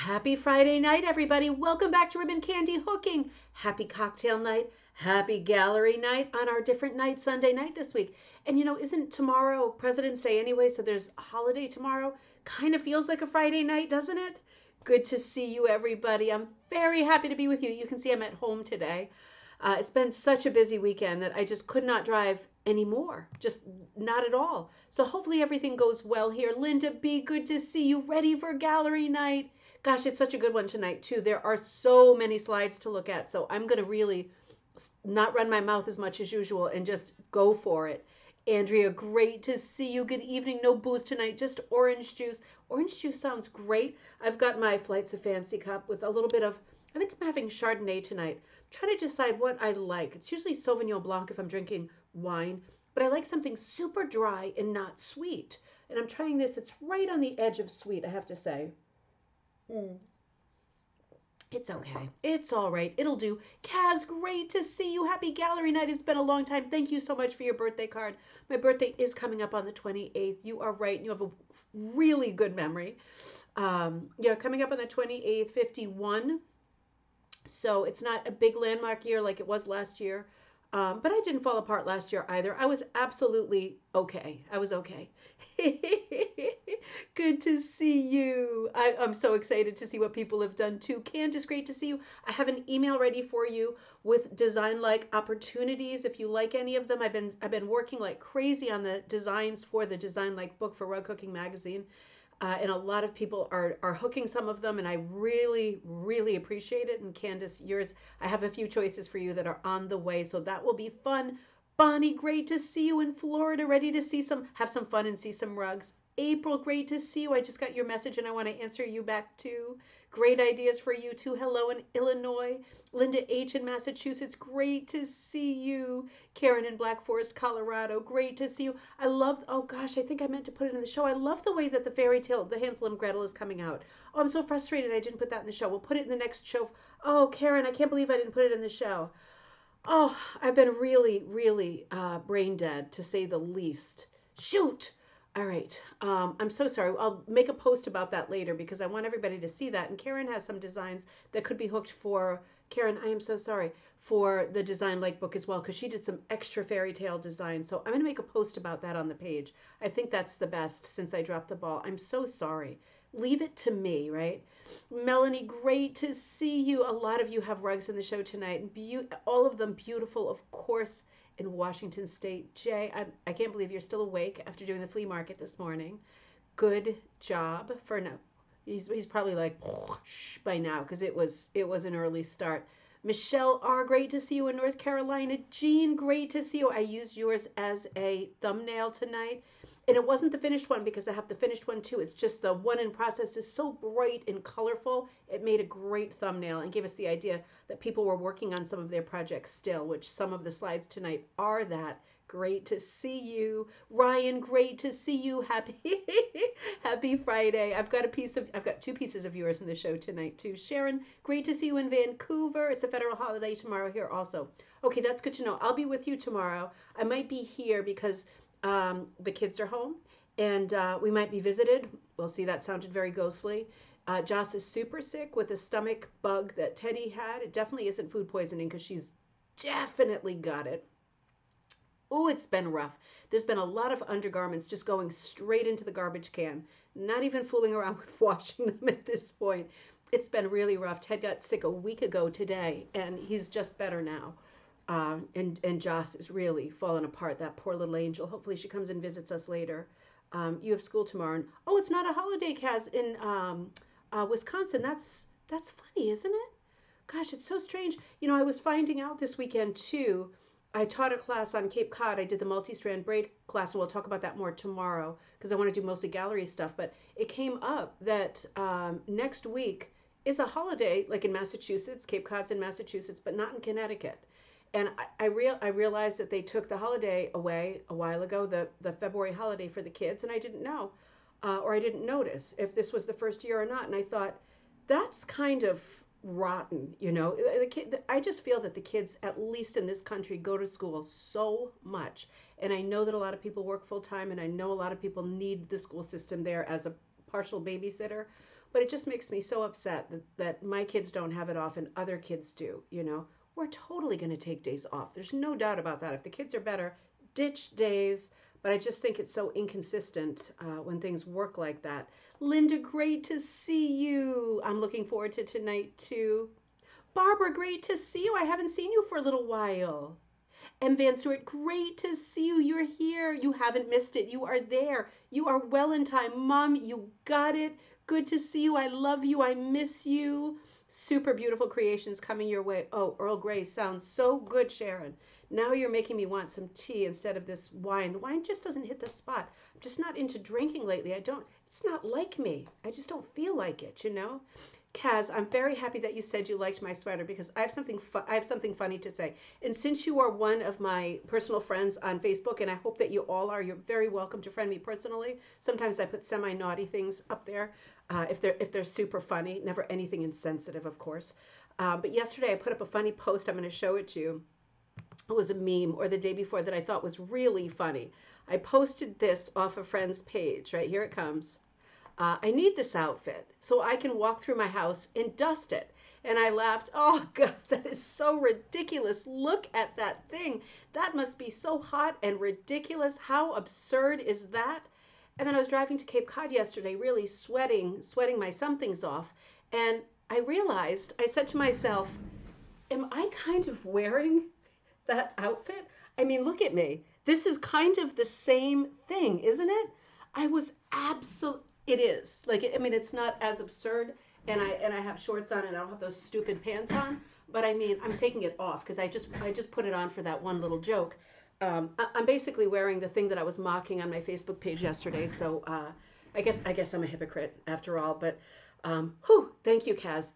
Happy Friday night, everybody. Welcome back to Ribbon Candy Hooking. Happy cocktail night. Happy gallery night on our different night, Sunday night this week. And isn't tomorrow President's Day anyway? So there's a holiday tomorrow. Kind of feels like a Friday night, doesn't it? Good to see you, everybody. I'm very happy to be with you. You can see I'm at home today. It's been such a busy weekend that I just could not drive anymore. Just not at all. So hopefully everything goes well here. Linda B, good to see you. Ready for gallery night? Gosh, it's such a good one tonight, too. There are so many slides to look at. So I'm going to really not run my mouth as much as usual and just go for it. Andrea, great to see you. Good evening. No booze tonight, just orange juice. Orange juice sounds great. I've got my Flights of Fancy cup with a little bit of, I think I'm having Chardonnay tonight. I'm trying to decide what I like. It's usually Sauvignon Blanc if I'm drinking wine, but I like something super dry and not sweet. And I'm trying this. It's right on the edge of sweet, I have to say. Mm. It's okay. It's all right. It'll do. Kaz, great to see you. Happy gallery night. It's been a long time. Thank you so much for your birthday card. My birthday is coming up on the 28th. You are right. You have a really good memory. Yeah, coming up on the 28th, 51. So it's not a big landmark year like it was last year. But I didn't fall apart last year either. I was absolutely okay. I was okay. Good to see you. I'm so excited to see what people have done too. Candace, great to see you. I have an email ready for you with design like opportunities. If you like any of them, I've been working like crazy on the designs for the design like book for Rug Cooking Magazine. And a lot of people are hooking some of them, and I really, really appreciate it. And Candace, yours, I have a few choices for you that are on the way, so that will be fun. Bonnie, great to see you in Florida, ready to have some fun and see some rugs. April, great to see you. I just got your message and I want to answer you back too. Great ideas for you too. Hello in Illinois. Linda H in Massachusetts, great to see you. Karen in Black Forest, Colorado, great to see you. I love, oh gosh, I think I meant to put it in the show. I love the way that the fairy tale, the Hansel and Gretel is coming out. Oh, I'm so frustrated I didn't put that in the show. We'll put it in the next show. Oh, Karen, I can't believe I didn't put it in the show. Oh, I've been really, really brain dead, to say the least. Shoot! All right. I'm so sorry. I'll make a post about that later because I want everybody to see that. And Karen has some designs that could be hooked for, Karen, I am so sorry, for the Design Like book as well because she did some extra fairy tale design. So I'm going to make a post about that on the page. I think that's the best since I dropped the ball. I'm so sorry. Leave it to me, right? Melanie, great to see you. A lot of you have rugs in the show tonight. All of them beautiful, of course, in Washington State. Jay, I can't believe you're still awake after doing the flea market this morning. Good job for no. He's probably like shh by now because it was an early start. Michelle R, great to see you in North Carolina. Jean, great to see you. I used yours as a thumbnail tonight. And it wasn't the finished one because I have the finished one too. It's just the one in process is so bright and colorful. It made a great thumbnail and gave us the idea that people were working on some of their projects still, which some of the slides tonight are that. Great to see you. Ryan, great to see you. Happy Friday. I've got two pieces of yours in the show tonight too. Sharon, great to see you in Vancouver. It's a federal holiday tomorrow here also. Okay, that's good to know. I'll be with you tomorrow. I might be here because the kids are home and we might be visited. We'll see. That sounded very ghostly. Joss is super sick with a stomach bug that Teddy had. It definitely isn't food poisoning because she's definitely got it. Oh, it's been rough. There's been a lot of undergarments just going straight into the garbage can, not even fooling around with washing them at this point. It's been really rough. Ted got sick a week ago today, and he's just better now. And Joss is really falling apart. That poor little angel. Hopefully she comes and visits us later. You have school tomorrow. And, oh, it's not a holiday, Kaz, in Wisconsin. That's funny, isn't it? Gosh, it's so strange. I was finding out this weekend too. I taught a class on Cape Cod. I did the multi-strand braid class, and we'll talk about that more tomorrow because I want to do mostly gallery stuff. But it came up that next week is a holiday, like in Massachusetts. Cape Cod's in Massachusetts, but not in Connecticut. And I realized that they took the holiday away a while ago, the February holiday for the kids, and I didn't know, or I didn't notice if this was the first year or not. And I thought, that's kind of rotten, I just feel that the kids, at least in this country, go to school so much. And I know that a lot of people work full time, and I know a lot of people need the school system there as a partial babysitter. but it just makes me so upset that my kids don't have it off and other kids do, you know. We're totally going to take days off. There's no doubt about that. If the kids are better, ditch days. But I just think it's so inconsistent when things work like that. Linda, great to see you. I'm looking forward to tonight too. Barbara, great to see you. I haven't seen you for a little while. And Van Stewart, great to see you. You're here. You haven't missed it. You are there. You are well in time. Mom, you got it. Good to see you. I love you. I miss you. Super beautiful creations coming your way. Oh, Earl Grey sounds so good, Sharon. Now you're making me want some tea instead of this wine. The wine just doesn't hit the spot. I'm just not into drinking lately. It's not like me. I just don't feel like it, you know? Kaz, I'm very happy that you said you liked my sweater because I have something funny to say. And since you are one of my personal friends on Facebook, and I hope that you all are, you're very welcome to friend me personally. Sometimes I put semi-naughty things up there if they're super funny. Never anything insensitive, of course. But yesterday I put up a funny post. I'm going to show it to you. It was a meme, or the day before, that I thought was really funny. I posted this off a friend's page. Right here it comes. I need this outfit so I can walk through my house and dust it. And I laughed. Oh, God, that is so ridiculous. Look at that thing. That must be so hot and ridiculous. How absurd is that? And then I was driving to Cape Cod yesterday, really sweating my somethings off. And I realized, I said to myself, am I kind of wearing that outfit? I mean, look at me. This is kind of the same thing, isn't it? I was absolutely, it is. Like, I mean, it's not as absurd, and I have shorts on and I don't have those stupid pants on, but I mean, I'm taking it off because I just put it on for that one little joke. I'm basically wearing the thing that I was mocking on my Facebook page yesterday, so I guess I'm a hypocrite after all, but whew, thank you, Kaz.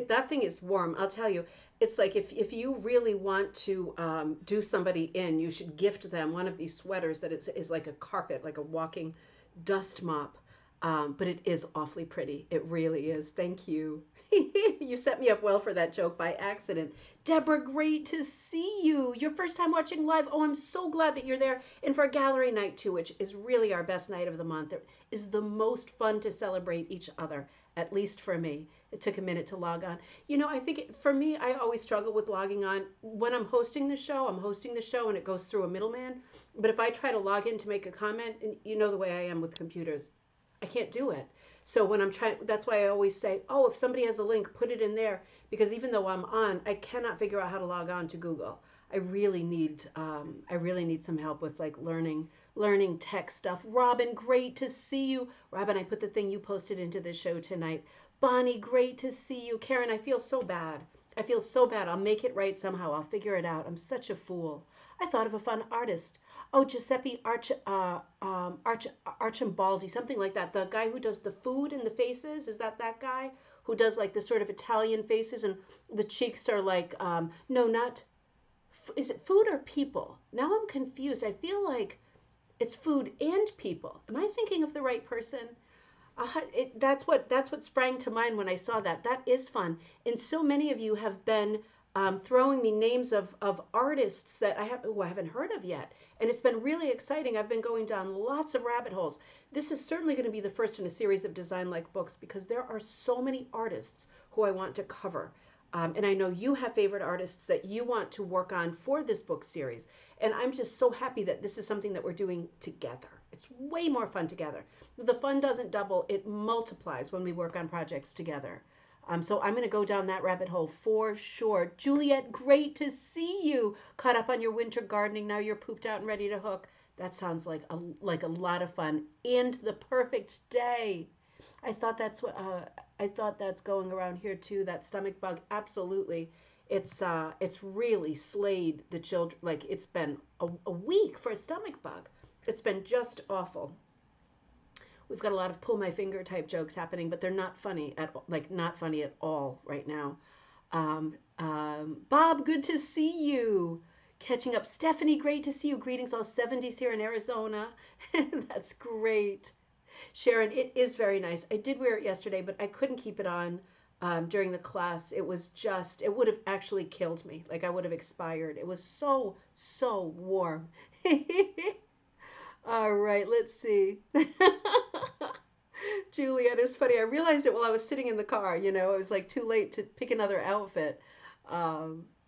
That thing is warm. I'll tell you, it's like if you really want to do somebody in, you should gift them one of these sweaters that is like a carpet, like a walking dust mop. But it is awfully pretty. It really is. Thank you. You set me up well for that joke by accident. Deborah, great to see you. Your first time watching live. Oh, I'm so glad that you're there. And for gallery night too, which is really our best night of the month. It is the most fun to celebrate each other, at least for me. It took a minute to log on. You know, I think for me, I always struggle with logging on. When I'm hosting the show and it goes through a middleman. But if I try to log in to make a comment, and you know the way I am with computers, I can't do it. So when I'm trying, that's why I always say, oh, if somebody has a link, put it in there. Because even though I'm on, I cannot figure out how to log on to Google. I really need some help with like learning tech stuff. Robin, great to see you. Robin, I put the thing you posted into the show tonight. Bonnie, great to see you. Karen, I feel so bad. I feel so bad. I'll make it right somehow. I'll figure it out. I'm such a fool. I thought of a fun artist. Oh, Giuseppe Archimbaldi, something like that. The guy who does the food and the faces, is that guy who does like the sort of Italian faces and the cheeks are like, no, not, is it food or people? Now I'm confused. I feel like it's food and people. Am I thinking of the right person? That's what sprang to mind when I saw that. That is fun. And so many of you have been throwing me names of artists that I haven't heard of yet. And it's been really exciting. I've been going down lots of rabbit holes. This is certainly going to be the first in a series of Design Like books because there are so many artists who I want to cover. And I know you have favorite artists that you want to work on for this book series. And I'm just so happy that this is something that we're doing together. It's way more fun together. The fun doesn't double, it multiplies when we work on projects together. So I'm going to go down that rabbit hole for sure. Juliet, great to see you. Caught up on your winter gardening. Now you're pooped out and ready to hook. That sounds like a lot of fun and the perfect day. I thought that's going around here too. That stomach bug, absolutely. It's really slayed the children. Like it's been a week for a stomach bug. It's been just awful. We've got a lot of pull my finger type jokes happening, but they're not funny not funny at all right now. Bob, good to see you. Catching up. Stephanie, great to see you. Greetings, all 70s here in Arizona. That's great. Sharon, it is very nice. I did wear it yesterday, but I couldn't keep it on during the class. It would have actually killed me. Like I would have expired. It was so, so warm. All right, let's see. Juliet, it was funny. I realized it while I was sitting in the car. You know, it was like too late to pick another outfit.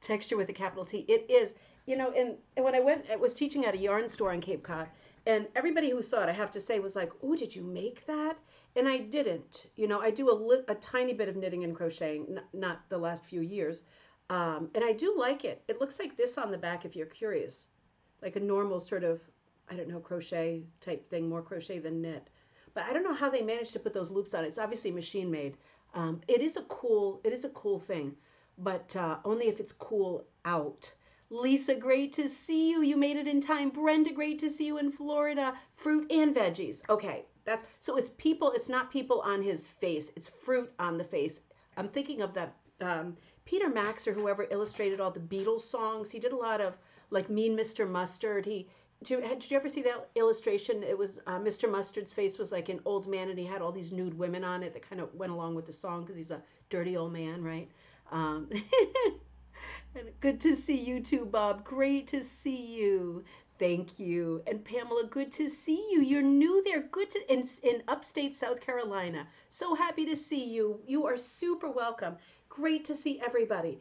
Texture with a capital T. It is, you know, and when I was teaching at a yarn store in Cape Cod, and everybody who saw it, I have to say, was like, "Oh, did you make that?" And I didn't. You know, I do a tiny bit of knitting and crocheting, not the last few years, and I do like it. It looks like this on the back, if you're curious, like a normal sort of, I don't know, crochet type thing, more crochet than knit. But I don't know how they managed to put those loops on. It's obviously machine made. It is a cool thing, but only if it's cool out. Lisa, great to see you. You made it in time. Brenda, great to see you in Florida. Fruit and veggies. Okay, that's so it's people. It's not people on his face. It's fruit on the face. I'm thinking of that Peter Max or whoever illustrated all the Beatles songs. He did a lot of like Mean Mr. Mustard. Did you ever see that illustration? It was Mr. Mustard's face was like an old man, and he had all these nude women on it that kind of went along with the song because he's a dirty old man, right? Um, and good to see you too, Bob. Great to see you. Thank you. And Pamela, good to see you. You're new there. Good to in upstate South Carolina. So happy to see you. You are super welcome. Great to see everybody.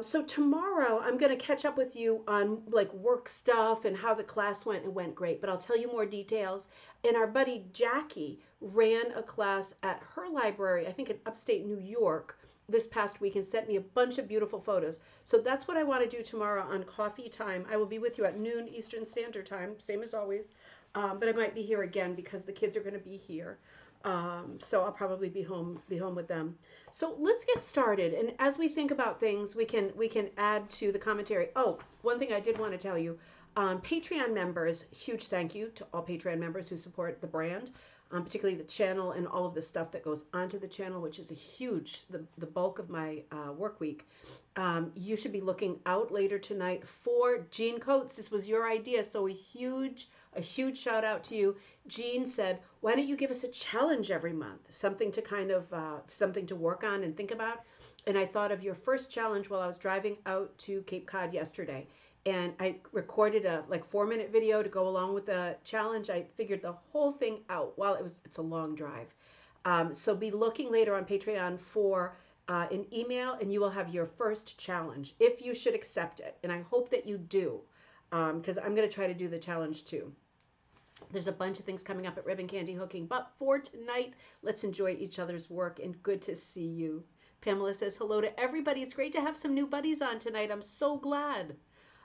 So tomorrow I'm going to catch up with you on like work stuff and how the class went. It went great, but I'll tell you more details. And our buddy Jackie ran a class at her library, I think in upstate New York, this past week and sent me a bunch of beautiful photos. So that's what I want to do tomorrow on coffee time. I will be with you at noon Eastern Standard Time, same as always. But I might be here again because the kids are going to be here. So I'll probably be home with them. So let's get started. And as we think about things, we can add to the commentary. Oh, one thing I did want to tell you, Patreon members, huge thank you to all Patreon members who support the brand, particularly the channel and all of the stuff that goes onto the channel, which is the bulk of my work week. You should be looking out later tonight for Jeanne Coates. This was your idea, so a huge shout out to you. Jeanne said, why don't you give us a challenge every month, something to kind of something to work on and think about. And I thought of your first challenge while I was driving out to Cape Cod yesterday, and I recorded a like 4-minute video to go along with the challenge. I figured the whole thing out while it's a long drive. So be looking later on Patreon for an email, and you will have your first challenge if you should accept it. And I hope that you do, because I'm going to try to do the challenge too. There's a bunch of things coming up at Ribbon Candy Hooking, but for tonight, let's enjoy each other's work, and good to see you. Pamela says hello to everybody. It's great to have some new buddies on tonight. I'm so glad.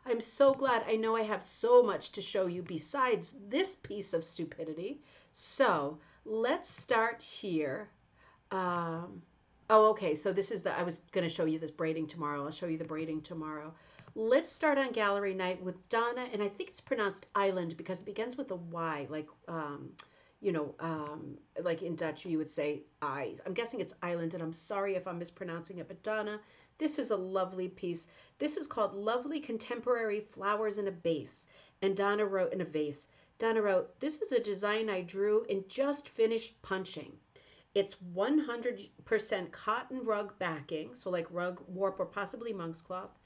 I'm so glad. I know I have so much to show you besides this piece of stupidity. So let's start here. Oh, okay. So this is I was going to show you this braiding tomorrow. I'll show you the braiding tomorrow. Let's start on gallery night with Donna, and I think it's pronounced island because it begins with a Y, like, like in Dutch you would say I. I'm guessing it's island, and I'm sorry if I'm mispronouncing it, but Donna, this is a lovely piece. This is called Lovely Contemporary Flowers in a Base, and Donna wrote in a vase. Donna wrote, this is a design I drew and just finished punching. It's 100% cotton rug backing, so like rug warp or possibly monk's cloth,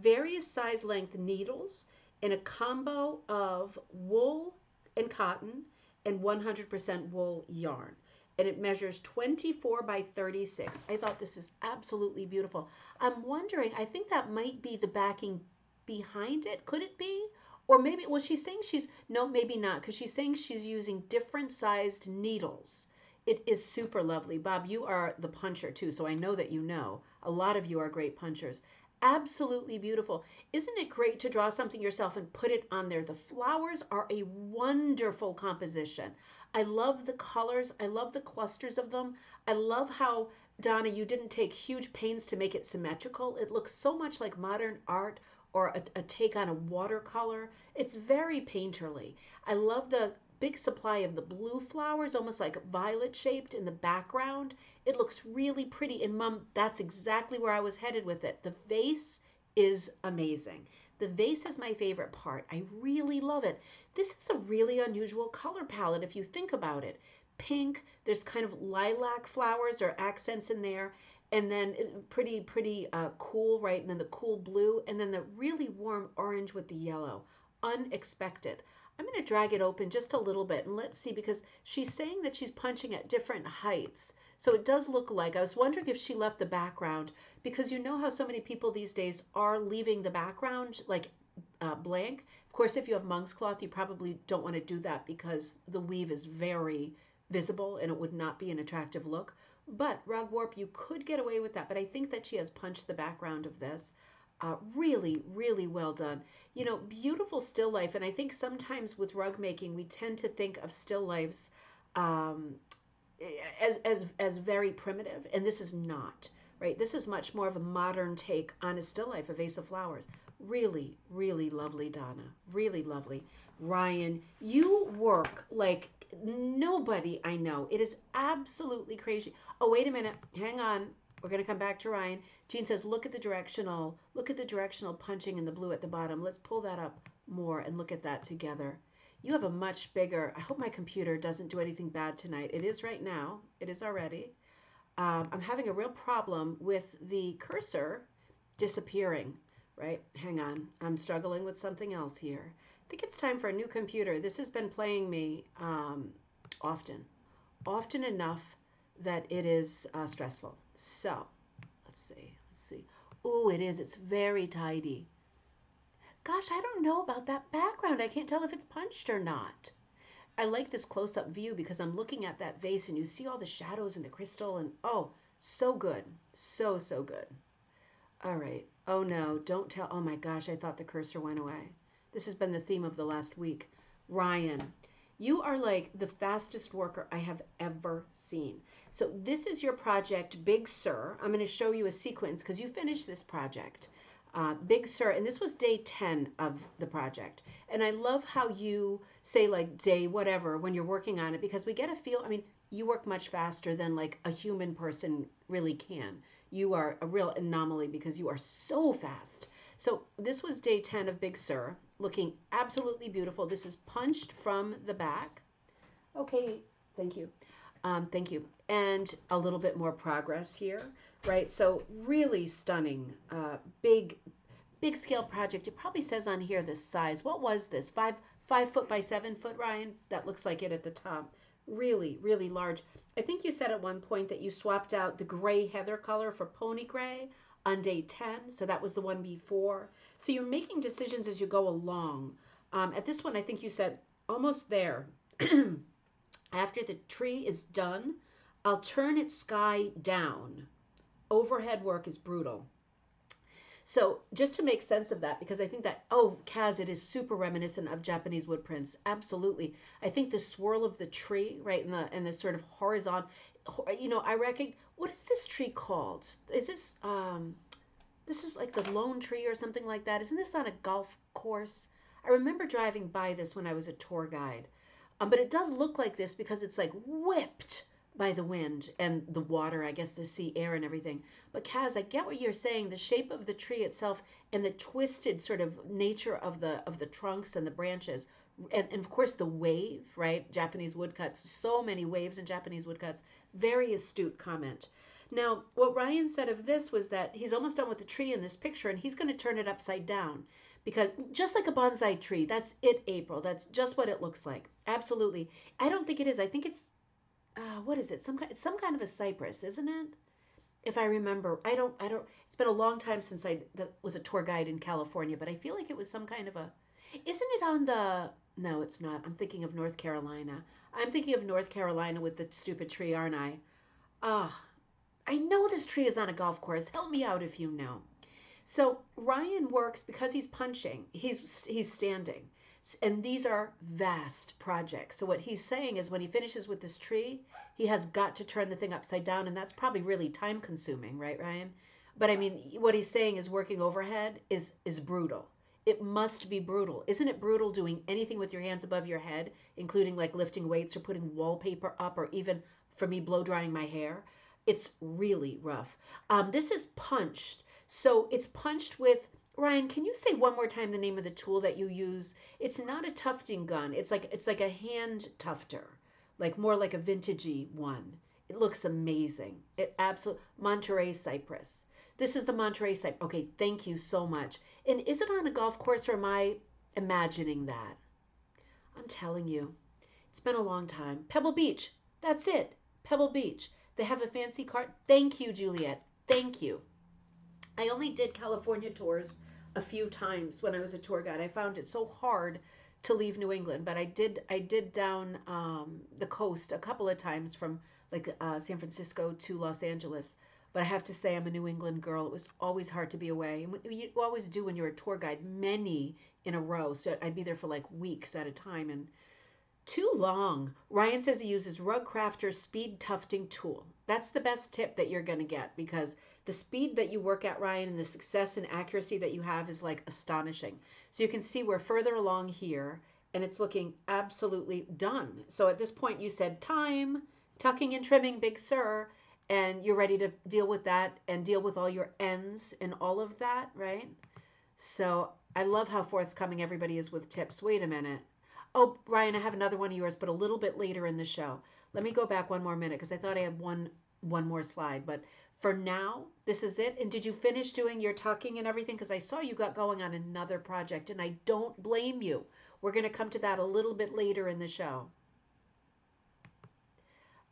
various size length needles, and a combo of wool and cotton and 100% wool yarn. And it measures 24 by 36. I thought this is absolutely beautiful. I'm wondering, I think that might be the backing behind it. Could it be? Or maybe, well, she's saying no, maybe not, because she's saying she's using different sized needles. It is super lovely. Bob, you are the puncher too, so I know that you know. A lot of you are great punchers. Absolutely beautiful. Isn't it great to draw something yourself and put it on there? The flowers are a wonderful composition. I love the colors. I love the clusters of them. I love how, Donna, you didn't take huge pains to make it symmetrical. It looks so much like modern art or a take on a watercolor. It's very painterly. I love the big supply of the blue flowers, almost like violet shaped in the background. It looks really pretty. And Mom, that's exactly where I was headed with it. The vase is amazing. The vase is my favorite part. I really love it. This is a really unusual color palette if you think about it. Pink, there's kind of lilac flowers or accents in there, and then pretty cool, right? And then the cool blue, and then the really warm orange with the yellow. Unexpected. I'm going to drag it open just a little bit and let's see, because she's saying that she's punching at different heights. So it does look like, I was wondering if she left the background, because you know how so many people these days are leaving the background like blank. Of course, if you have monk's cloth, you probably don't want to do that because the weave is very visible and it would not be an attractive look. But rug warp, you could get away with that. But I think that she has punched the background of this. Really, really well done. You know, beautiful still life. And I think sometimes with rug making, we tend to think of still lifes um, as very primitive, and this is not, right? This is much more of a modern take on a still life, a vase of flowers. Really, really lovely, Donna. Really lovely. Ryan, you work like nobody I know. It is absolutely crazy. Oh, wait a minute. Hang on. We're going to come back to Ryan. Jean says, look at the directional punching in the blue at the bottom. Let's pull that up more and look at that together. You have a much bigger, I hope my computer doesn't do anything bad tonight. It is right now. It is already. I'm having a real problem with the cursor disappearing, right? Hang on. I'm struggling with something else here. I think it's time for a new computer. This has been playing me often enough that it is stressful. So let's see. Oh, it is. It's very tidy. Gosh, I don't know about that background. I can't tell if it's punched or not. I like this close-up view because I'm looking at that vase and you see all the shadows and the crystal and oh, so good. So, so good. All right. Oh no, don't tell. Oh my gosh, I thought the cursor went away. This has been the theme of the last week. Ryan, you are like the fastest worker I have ever seen. So this is your project, Big Sur. I'm going to show you a sequence because you finished this project. Big Sur, and this was day 10 of the project. And I love how you say like day whatever when you're working on it, because we get a feel, I mean, you work much faster than like a human person really can. You are a real anomaly because you are so fast. So this was day 10 of Big Sur, looking absolutely beautiful. This is punched from the back. Okay, thank you. Thank you. And a little bit more progress here, right? So really stunning, big scale project. It probably says on here the size. What was this? 5 foot by 7 foot, Ryan? That looks like it at the top. Really, really large. I think you said at one point that you swapped out the gray heather color for pony gray on day 10. So that was the one before. So you're making decisions as you go along. At this one, I think you said almost there. After the tree is done, I'll turn its sky down. Overhead work is brutal. So just to make sense of that, because I think that, oh, Kaz, it is super reminiscent of Japanese wood prints. Absolutely. I think the swirl of the tree, right, and the sort of horizontal, you know, I reckon, what is this tree called? Is this is like the lone tree or something like that. Isn't this on a golf course? I remember driving by this when I was a tour guide. But it does look like this because it's like whipped by the wind and the water, I guess the sea air and everything. But Kaz, I get what you're saying. The shape of the tree itself and the twisted sort of nature of the trunks and the branches, and of course the wave, right? Japanese woodcuts, so many waves in Japanese woodcuts. Very astute comment. Now, what Ryan said of this was that he's almost done with the tree in this picture and he's going to turn it upside down. Because just like a bonsai tree, that's it, April. That's just what it looks like. Absolutely. I don't think it is. I think it's, what is it? It's some kind of a cypress, isn't it? If I remember, I don't, it's been a long time since I was a tour guide in California, but I feel like it was some kind of a, isn't it on the, no, it's not. I'm thinking of North Carolina. I'm thinking of North Carolina with the stupid tree, aren't I? I know this tree is on a golf course. Help me out if you know. So Ryan works because he's punching. He's standing. And these are vast projects. So what he's saying is when he finishes with this tree, he has got to turn the thing upside down. And that's probably really time consuming, right, Ryan? But I mean, what he's saying is working overhead is brutal. It must be brutal. Isn't it brutal doing anything with your hands above your head, including like lifting weights or putting wallpaper up or even, for me, blow drying my hair? It's really rough. This is punched. So it's punched with, Ryan, can you say one more time the name of the tool that you use? It's not a tufting gun. It's like a hand tufter, like more like a vintagey one. It looks amazing. It absolutely, Monterey cypress. This is the Monterey cypress. Okay, thank you so much. And is it on a golf course or am I imagining that? I'm telling you, it's been a long time. Pebble Beach. That's it. Pebble Beach. They have a fancy cart. Thank you, Juliet. Thank you. I only did California tours a few times when I was a tour guide. I found it so hard to leave New England, but I did down the coast a couple of times from like San Francisco to Los Angeles. But I have to say, I'm a New England girl. It was always hard to be away. And you always do when you're a tour guide, many in a row. So I'd be there for like weeks at a time, and too long. Ryan says he uses Rug Crafter's speed tufting tool. That's the best tip that you're going to get, because the speed that you work at, Ryan, and the success and accuracy that you have is like astonishing. So you can see we're further along here and it's looking absolutely done. So at this point you said time, tucking and trimming, big sir, and you're ready to deal with that and deal with all your ends and all of that, right? So I love how forthcoming everybody is with tips. Wait a minute. Oh, Ryan, I have another one of yours, but a little bit later in the show. Let me go back one more minute because I thought I had one more slide. But for now, this is it. And did you finish doing your tucking and everything? Because I saw you got going on another project, and I don't blame you. We're going to come to that a little bit later in the show.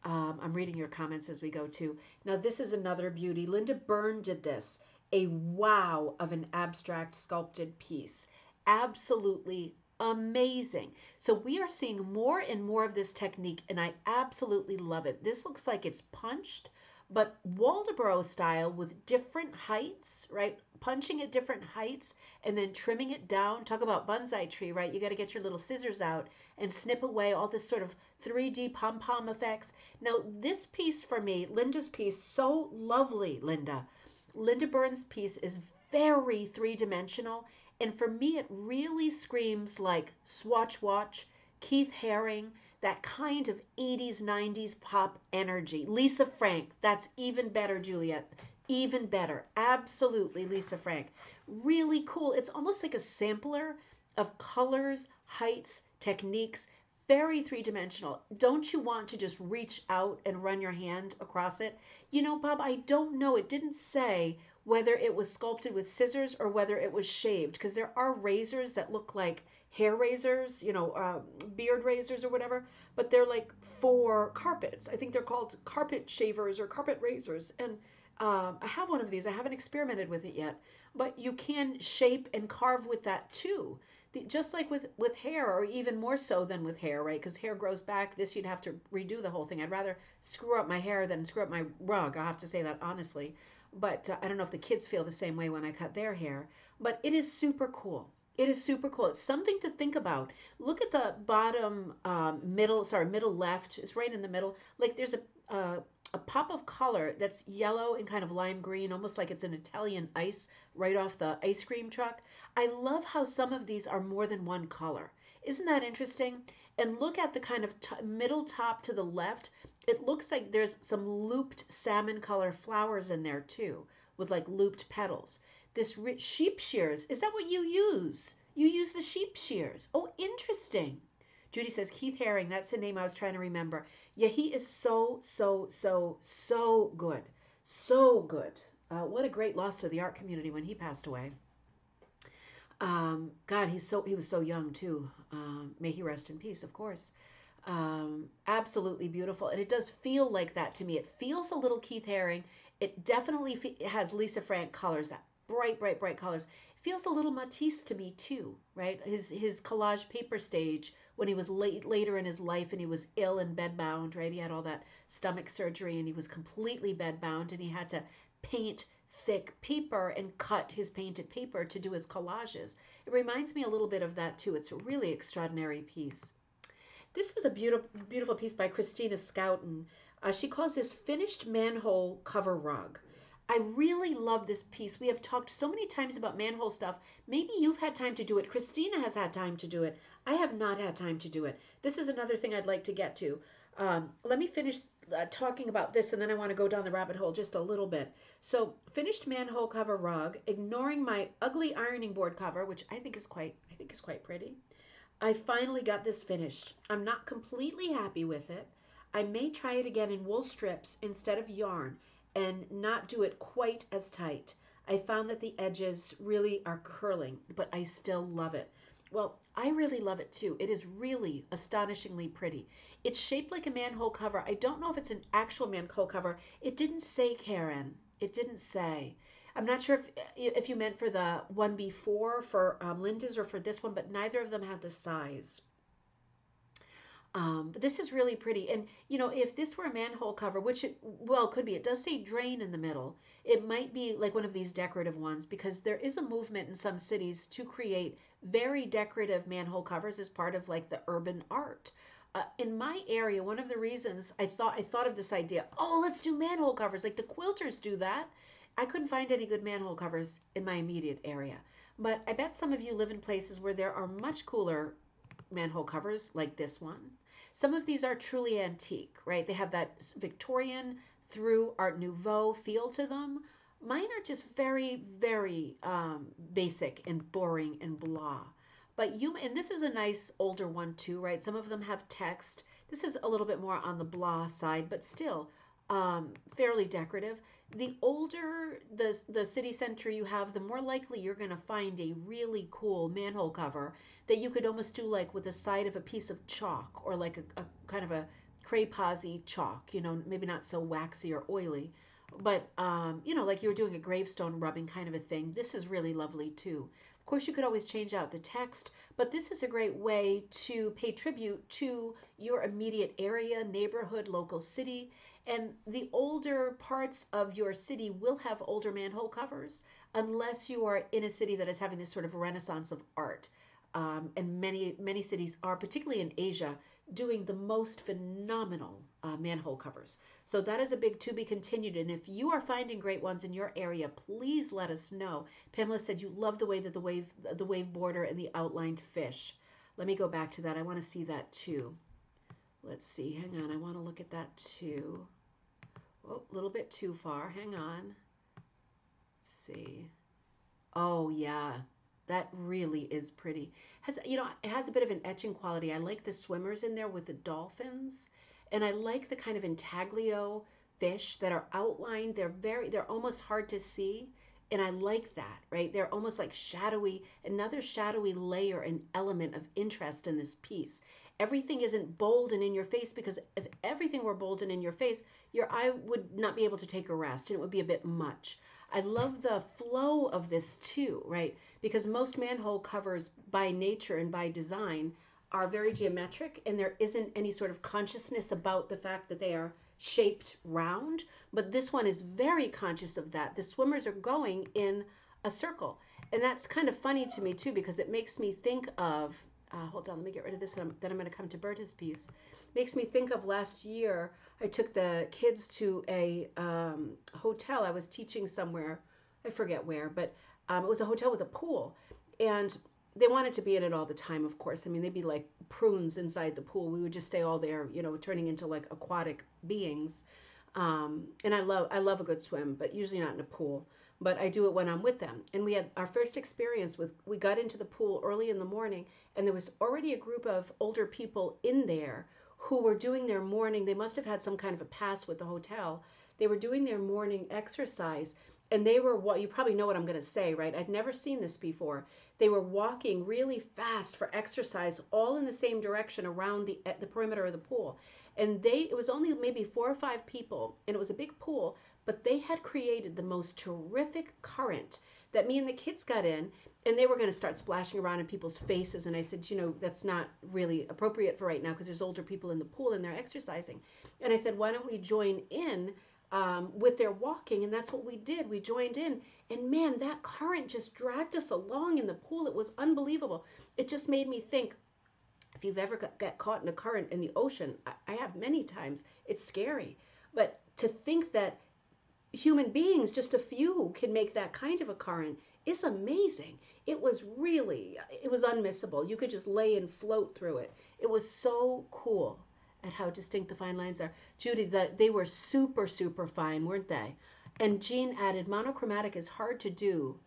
I'm reading your comments as we go too. Now, this is another beauty. Linda Byrne did this. A wow of an abstract sculpted piece. Absolutely amazing. So we are seeing more and more of this technique, and I absolutely love it. This looks like it's punched, but Waldoboro style with different heights, right? Punching at different heights and then trimming it down. Talk about bonsai tree, right? You got to get your little scissors out and snip away all this sort of 3D pom-pom effects. Now, this piece for me, Linda's piece, so lovely, Linda. Linda Byrne's piece is very three-dimensional, and for me it really screams like Swatch Watch, Keith Haring, that kind of 80s, 90s pop energy. Lisa Frank, that's even better, Juliet. Even better. Absolutely, Lisa Frank. Really cool. It's almost like a sampler of colors, heights, techniques, very three-dimensional. Don't you want to just reach out and run your hand across it? You know, Bob, I don't know. It didn't say whether it was sculpted with scissors or whether it was shaved, because there are razors that look like hair razors, beard razors or whatever, but they're like for carpets. I think they're called carpet shavers or carpet razors. And I have one of these. I haven't experimented with it yet, but you can shape and carve with that too. Just like with hair, or even more so than with hair, right? Because hair grows back. This you'd have to redo the whole thing. I'd rather screw up my hair than screw up my rug. I'll have to say that honestly. But I don't know if the kids feel the same way when I cut their hair. But it is super cool. It is super cool. It's something to think about. Look at the bottom middle left. It's right in the middle. Like there's a pop of color that's yellow and kind of lime green, almost like it's an Italian ice right off the ice cream truck. I love how some of these are more than one color. Isn't that interesting? And look at the kind of middle top to the left. It looks like there's some looped salmon color flowers in there too, with like looped petals. This rich sheep shears, is that what you use? You use the sheep shears. Oh, interesting. Judy says, Keith Haring, that's the name I was trying to remember. Yeah, he is so, so, so, so good. So good. What a great loss to the art community when he passed away. God, he was so young too. May he rest in peace, of course. Absolutely beautiful. And it does feel like that to me. It feels a little Keith Haring. It definitely has Lisa Frank colors, that bright, bright, bright colors. It feels a little Matisse to me too, right? His collage paper stage when he was later in his life and he was ill and bedbound, right? He had all that stomach surgery and he was completely bedbound and he had to paint thick paper and cut his painted paper to do his collages. It reminds me a little bit of that too. It's a really extraordinary piece. This is a beautiful, beautiful piece by Christina Scouten. She calls this Finished Manhole Cover Rug. I really love this piece. We have talked so many times about manhole stuff. Maybe you've had time to do it. Christina has had time to do it. I have not had time to do it. This is another thing I'd like to get to. Let me finish talking about this, and then I want to go down the rabbit hole just a little bit. So, finished manhole cover rug, ignoring my ugly ironing board cover, which I think is quite pretty. I finally got this finished. I'm not completely happy with it. I may try it again in wool strips instead of yarn and not do it quite as tight. I found that the edges really are curling, but I still love it. Well, I really love it too. It is really astonishingly pretty. It's shaped like a manhole cover. I don't know if it's an actual manhole cover. It didn't say, Karen. It didn't say. I'm not sure if you meant for the one before for Linda's or for this one, but neither of them had the size. But this is really pretty. And, you know, if this were a manhole cover, which it, well, could be, it does say drain in the middle. It might be like one of these decorative ones because there is a movement in some cities to create very decorative manhole covers as part of like the urban art. In my area, one of the reasons I thought of this idea, oh, let's do manhole covers like the quilters do that. I couldn't find any good manhole covers in my immediate area. But I bet some of you live in places where there are much cooler manhole covers like this one. Some of these are truly antique, right? They have that Victorian through Art Nouveau feel to them. Mine are just very, very basic and boring and blah. But you, and this is a nice older one too, right? Some of them have text. This is a little bit more on the blah side, but still fairly decorative. The older the city center you have, the more likely you're going to find a really cool manhole cover that you could almost do like with the side of a piece of chalk or like a kind of a crayposy chalk, you know, maybe not so waxy or oily, but you know, like you were doing a gravestone rubbing kind of a thing. This is really lovely too. Of course, you could always change out the text, but this is a great way to pay tribute to your immediate area, neighborhood, local city. And the older parts of your city will have older manhole covers unless you are in a city that is having this sort of renaissance of art. And many cities are, particularly in Asia, doing the most phenomenal manhole covers. So that is a big to be continued. And if you are finding great ones in your area, please let us know. Pamela said you love the way that the wave border and the outlined fish. Let me go back to that. I want to see that too. Let's see. Hang on. I want to look at that too. Oh, a little bit too far. Hang on. Let's see. Oh yeah. That really is pretty. Has, you know, it has a bit of an etching quality. I like the swimmers in there with the dolphins, and I like the kind of intaglio fish that are outlined. They're almost hard to see, and I like that, right? They're almost like shadowy, another shadowy layer and element of interest in this piece. Everything isn't bold and in your face because if everything were bold and in your face, your eye would not be able to take a rest and it would be a bit much. I love the flow of this too, right? Because most manhole covers by nature and by design are very geometric and there isn't any sort of consciousness about the fact that they are shaped round. But this one is very conscious of that. The swimmers are going in a circle. And that's kind of funny to me too because it makes me think of, hold on, let me get rid of this and then I'm going to come to Berta's piece. Makes me think of last year, I took the kids to a hotel. I was teaching somewhere, I forget where, but it was a hotel with a pool. And they wanted to be in it all the time, of course. I mean, they'd be like prunes inside the pool. We would just stay all there, you know, turning into like aquatic beings. And I love a good swim, but usually not in a pool. But I do it when I'm with them. And we had our first experience we got into the pool early in the morning, and there was already a group of older people in there who were doing their morning. They must have had some kind of a pass with the hotel. They were doing their morning exercise, and they were what you probably know what I'm going to say, right? I'd never seen this before. They were walking really fast for exercise, all in the same direction around the perimeter of the pool. And it was only maybe 4 or 5 people, and it was a big pool, but they had created the most terrific current that me and the kids got in, and they were going to start splashing around in people's faces. And I said, you know, that's not really appropriate for right now because there's older people in the pool and they're exercising. And I said, why don't we join in with their walking? And that's what we did. We joined in. And man, that current just dragged us along in the pool. It was unbelievable. It just made me think, if you've ever got caught in a current in the ocean, I have many times, it's scary. But to think that human beings, just a few, can make that kind of a current is amazing. It was unmissable. You could just lay and float through it. It was so cool at how distinct the fine lines are. Judy, they were super, super fine, weren't they? And Jean added, monochromatic is hard to do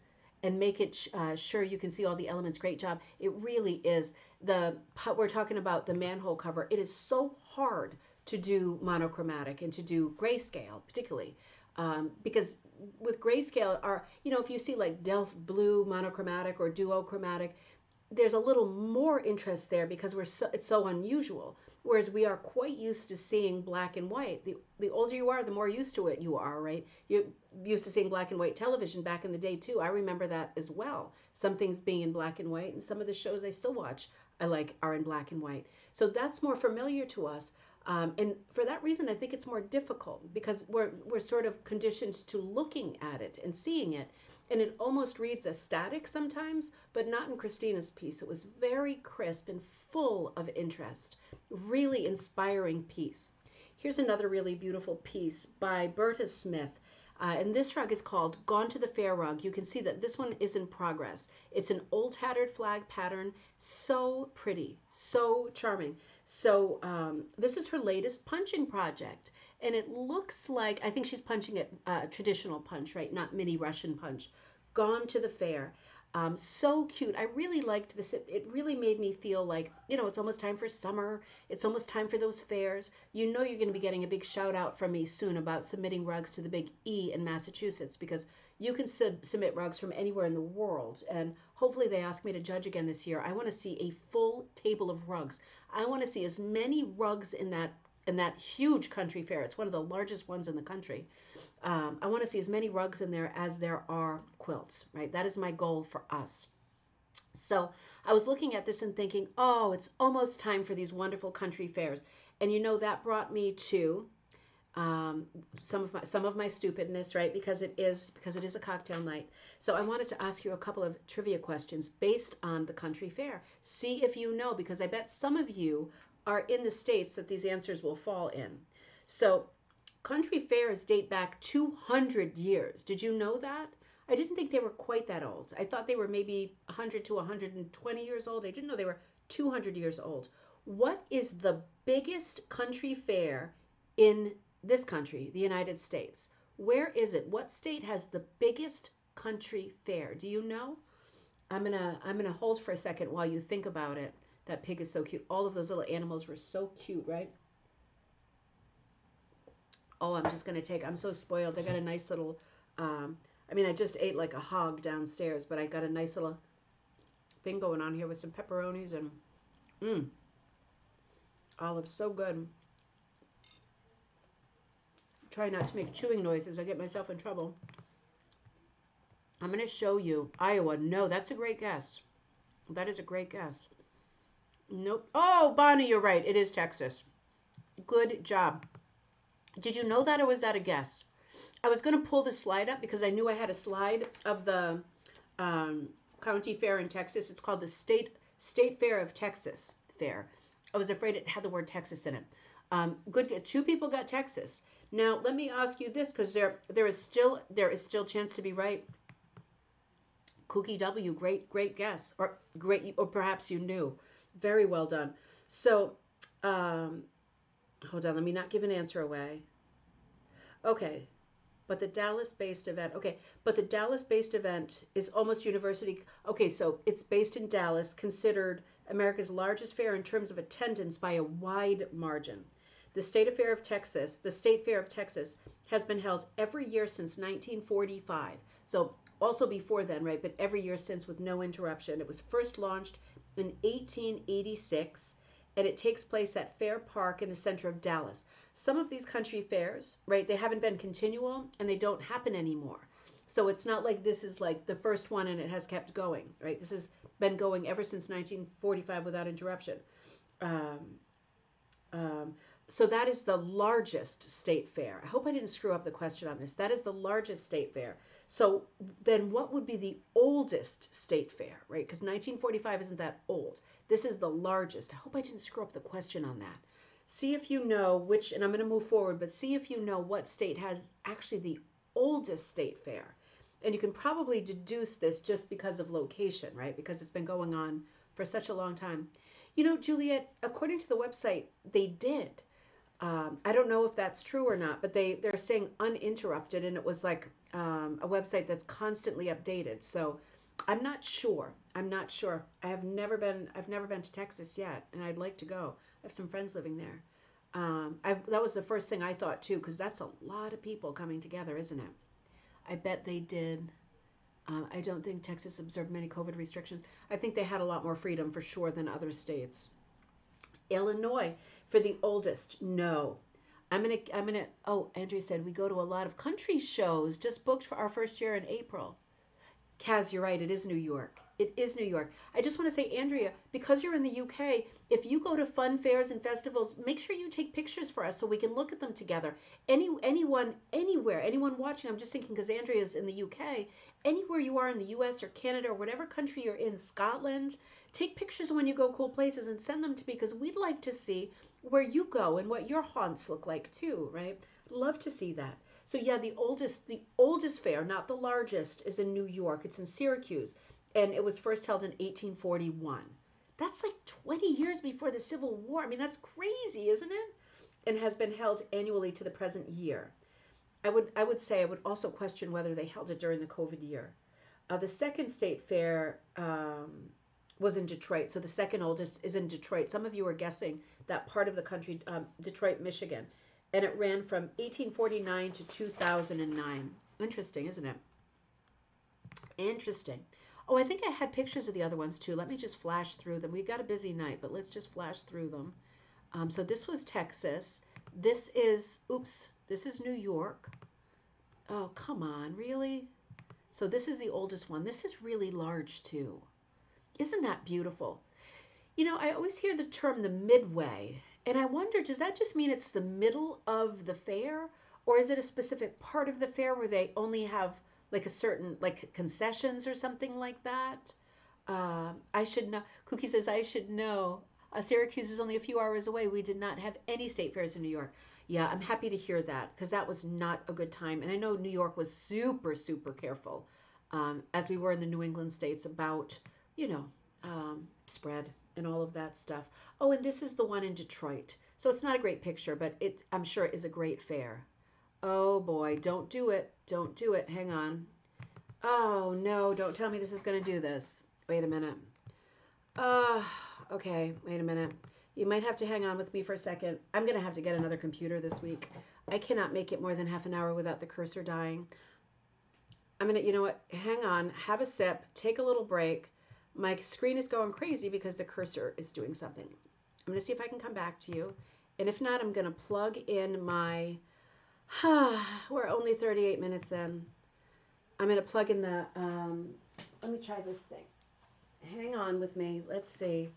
and make it sure you can see all the elements. Great job. It really is. We're talking about the manhole cover. It is so hard to do monochromatic and to do grayscale, particularly. Because with grayscale, if you see like Delft blue monochromatic or duochromatic, there's a little more interest there because it's so unusual. Whereas we are quite used to seeing black and white. The older you are, the more used to it you are, right? You're used to seeing black and white television back in the day too. I remember that as well. Some things being in black and white, and some of the shows I still watch I like are in black and white. So that's more familiar to us. And for that reason, I think it's more difficult because we're sort of conditioned to looking at it and seeing it. And it almost reads as static sometimes, but not in Christina's piece. It was very crisp and full of interest, really inspiring piece. Here's another really beautiful piece by Berta Smith. And this rug is called Gone to the Fair rug. You can see that this one is in progress. It's an old tattered flag pattern. So pretty, so charming. So this is her latest punching project. And it looks like, I think she's punching it traditional punch, right? Not mini Russian punch. Gone to the Fair. So cute. I really liked this. It really made me feel like, you know, it's almost time for summer. It's almost time for those fairs. You know you're going to be getting a big shout out from me soon about submitting rugs to the Big E in Massachusetts because you can submit rugs from anywhere in the world. And hopefully they ask me to judge again this year. I want to see a full table of rugs. I want to see as many rugs in that huge country fair. It's one of the largest ones in the country. I want to see as many rugs in there as there are quilts, right? That is my goal for us. So I was looking at this and thinking, oh, it's almost time for these wonderful country fairs. And you know, that brought me to some of my stupidness, right? Because it is a cocktail night. So I wanted to ask you a couple of trivia questions based on the country fair. See if you know, because I bet some of you are in the states that these answers will fall in. So country fairs date back 200 years. Did you know that? I didn't think they were quite that old. I thought they were maybe 100 to 120 years old. I didn't know they were 200 years old. What is the biggest country fair in this country, the United States? Where is it? What state has the biggest country fair? Do you know? I'm gonna hold for a second while you think about it. That pig is so cute. All of those little animals were so cute, right? Oh, I'm just going to take, I'm so spoiled. I got a nice little, I mean, I just ate like a hog downstairs, but I got a nice little thing going on here with some pepperonis and, olives, so good. Try not to make chewing noises. I get myself in trouble. I'm going to show you Iowa. No, that's a great guess. That is a great guess. Nope. Oh, Bonnie, you're right. It is Texas. Good job. Did you know that, or was that a guess? I was going to pull the slide up because I knew I had a slide of the county fair in Texas. It's called the State Fair of Texas Fair. I was afraid it had the word Texas in it. Good. Two people got Texas. Now let me ask you this, because there is still chance to be right. Cookie W, great guess, or perhaps you knew. Very well done. So, hold on, let me not give an answer away. Okay, but the Dallas-based event. Okay, but the Dallas-based event is almost university. Okay, so it's based in Dallas, considered America's largest fair in terms of attendance by a wide margin. The State Fair of Texas has been held every year since 1945. So also before then, right? But every year since, with no interruption. It was first launched in 1886, and it takes place at Fair Park in the center of Dallas. Some of these country fairs, right, they haven't been continual and they don't happen anymore. So it's not like this is like the first one and it has kept going, right? This has been going ever since 1945 without interruption. So that is the largest state fair. I hope I didn't screw up the question on this. That is the largest state fair. So then what would be the oldest state fair, right? Because 1945 isn't that old. This is the largest. I hope I didn't screw up the question on that. See if you know which, and I'm going to move forward, but see if you know what state has actually the oldest state fair. And you can probably deduce this just because of location, right? Because it's been going on for such a long time. You know, Juliet, according to the website, they did. I don't know if that's true or not, but they're saying uninterrupted, and it was like a website that's constantly updated. So I'm not sure. I've never been to Texas yet, and I'd like to go. I have some friends living there. That was the first thing I thought too, because that's a lot of people coming together, isn't it? I bet they did. I don't think Texas observed many COVID restrictions. I think they had a lot more freedom for sure than other states. Illinois for the oldest. No. I'm gonna oh, Andrea said we go to a lot of country shows. Just booked for our first year in April. Kaz, you're right. It is New York. It is New York. I just want to say, Andrea, because you're in the UK, if you go to fun fairs and festivals, make sure you take pictures for us so we can look at them together. Anyone, anywhere, anyone watching, I'm just thinking because Andrea's in the UK, anywhere you are in the US or Canada or whatever country you're in, Scotland, take pictures when you go cool places and send them to me because we'd like to see where you go and what your haunts look like too, right? Love to see that. So yeah, the oldest fair, not the largest, is in New York. It's in Syracuse, and it was first held in 1841. That's like 20 years before the Civil War. I mean, that's crazy, isn't it? And has been held annually to the present year. I would say I would also question whether they held it during the COVID year. The second state fair was in Detroit, so the second oldest is in Detroit. Some of you are guessing that part of the country, Detroit, Michigan, and it ran from 1849 to 2009. Interesting, isn't it? Interesting. Oh, I think I had pictures of the other ones too. Let me just flash through them. We've got a busy night, but let's just flash through them. So this was Texas. This is, oops, this is New York. Oh, come on, really? So this is the oldest one. This is really large too. Isn't that beautiful? You know, I always hear the term the midway, and I wonder, does that just mean it's the middle of the fair, or is it a specific part of the fair where they only have like a certain, like concessions or something like that? I should know. Cookie says, I should know. Syracuse is only a few hours away. We did not have any state fairs in New York. Yeah, I'm happy to hear that because that was not a good time. And I know New York was super, super careful, as we were in the New England states about, you know, spread and all of that stuff. Oh, and this is the one in Detroit. So it's not a great picture, but it, I'm sure it is a great fair. Oh boy, don't do it. Don't do it. Hang on. Oh no, don't tell me this is going to do this. Wait a minute. Uh, okay, wait a minute. You might have to hang on with me for a second. I'm going to have to get another computer this week. I cannot make it more than half an hour without the cursor dying. I'm going to, you know what? Hang on, have a sip, take a little break. My screen is going crazy because the cursor is doing something. I'm going to see if I can come back to you. And if not, I'm going to plug in my, we're only 38 minutes in. I'm going to plug in the, let me try this thing. Hang on with me. Let's see.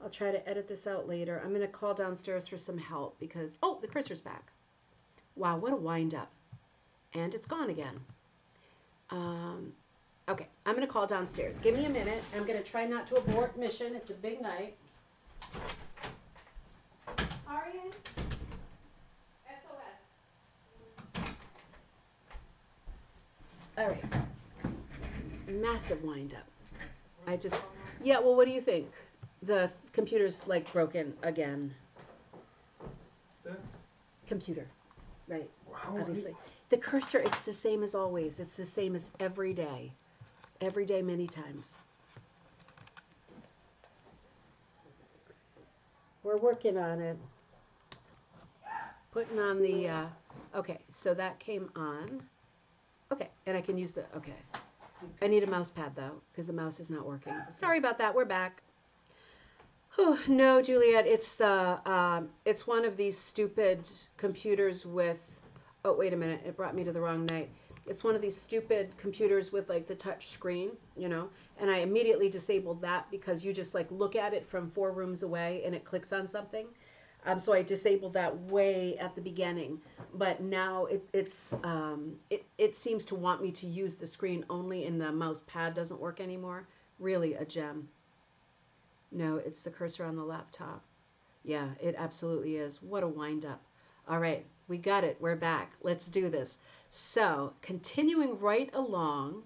I'll try to edit this out later. I'm going to call downstairs for some help because, oh, the cursor's back. Wow, what a wind up. And it's gone again. Okay, I'm going to call downstairs. Give me a minute. I'm going to try not to abort mission. It's a big night. Arian? SOS. All right. Massive wind up. Yeah, well, what do you think? The computer's like broken again. Yeah. Computer, right, Wow. obviously. The cursor, it's the same as always. It's the same as every day. Every day, many times. We're working on it. Putting on the, okay, so that came on. Okay, and I can use the, okay. I need a mouse pad though, because the mouse is not working. Sorry about that, we're back. Whew, no, Juliet, it's one of these stupid computers with, oh, wait a minute, it brought me to the wrong night. It's one of these stupid computers with like the touch screen, you know, and I immediately disabled that because you just like look at it from 4 rooms away and it clicks on something. So I disabled that way at the beginning, but now it seems to want me to use the screen only and the mouse pad doesn't work anymore. Really a gem. No, it's the cursor on the laptop. Yeah, it absolutely is. What a wind up. All right, we got it. We're back. Let's do this. So, continuing right along.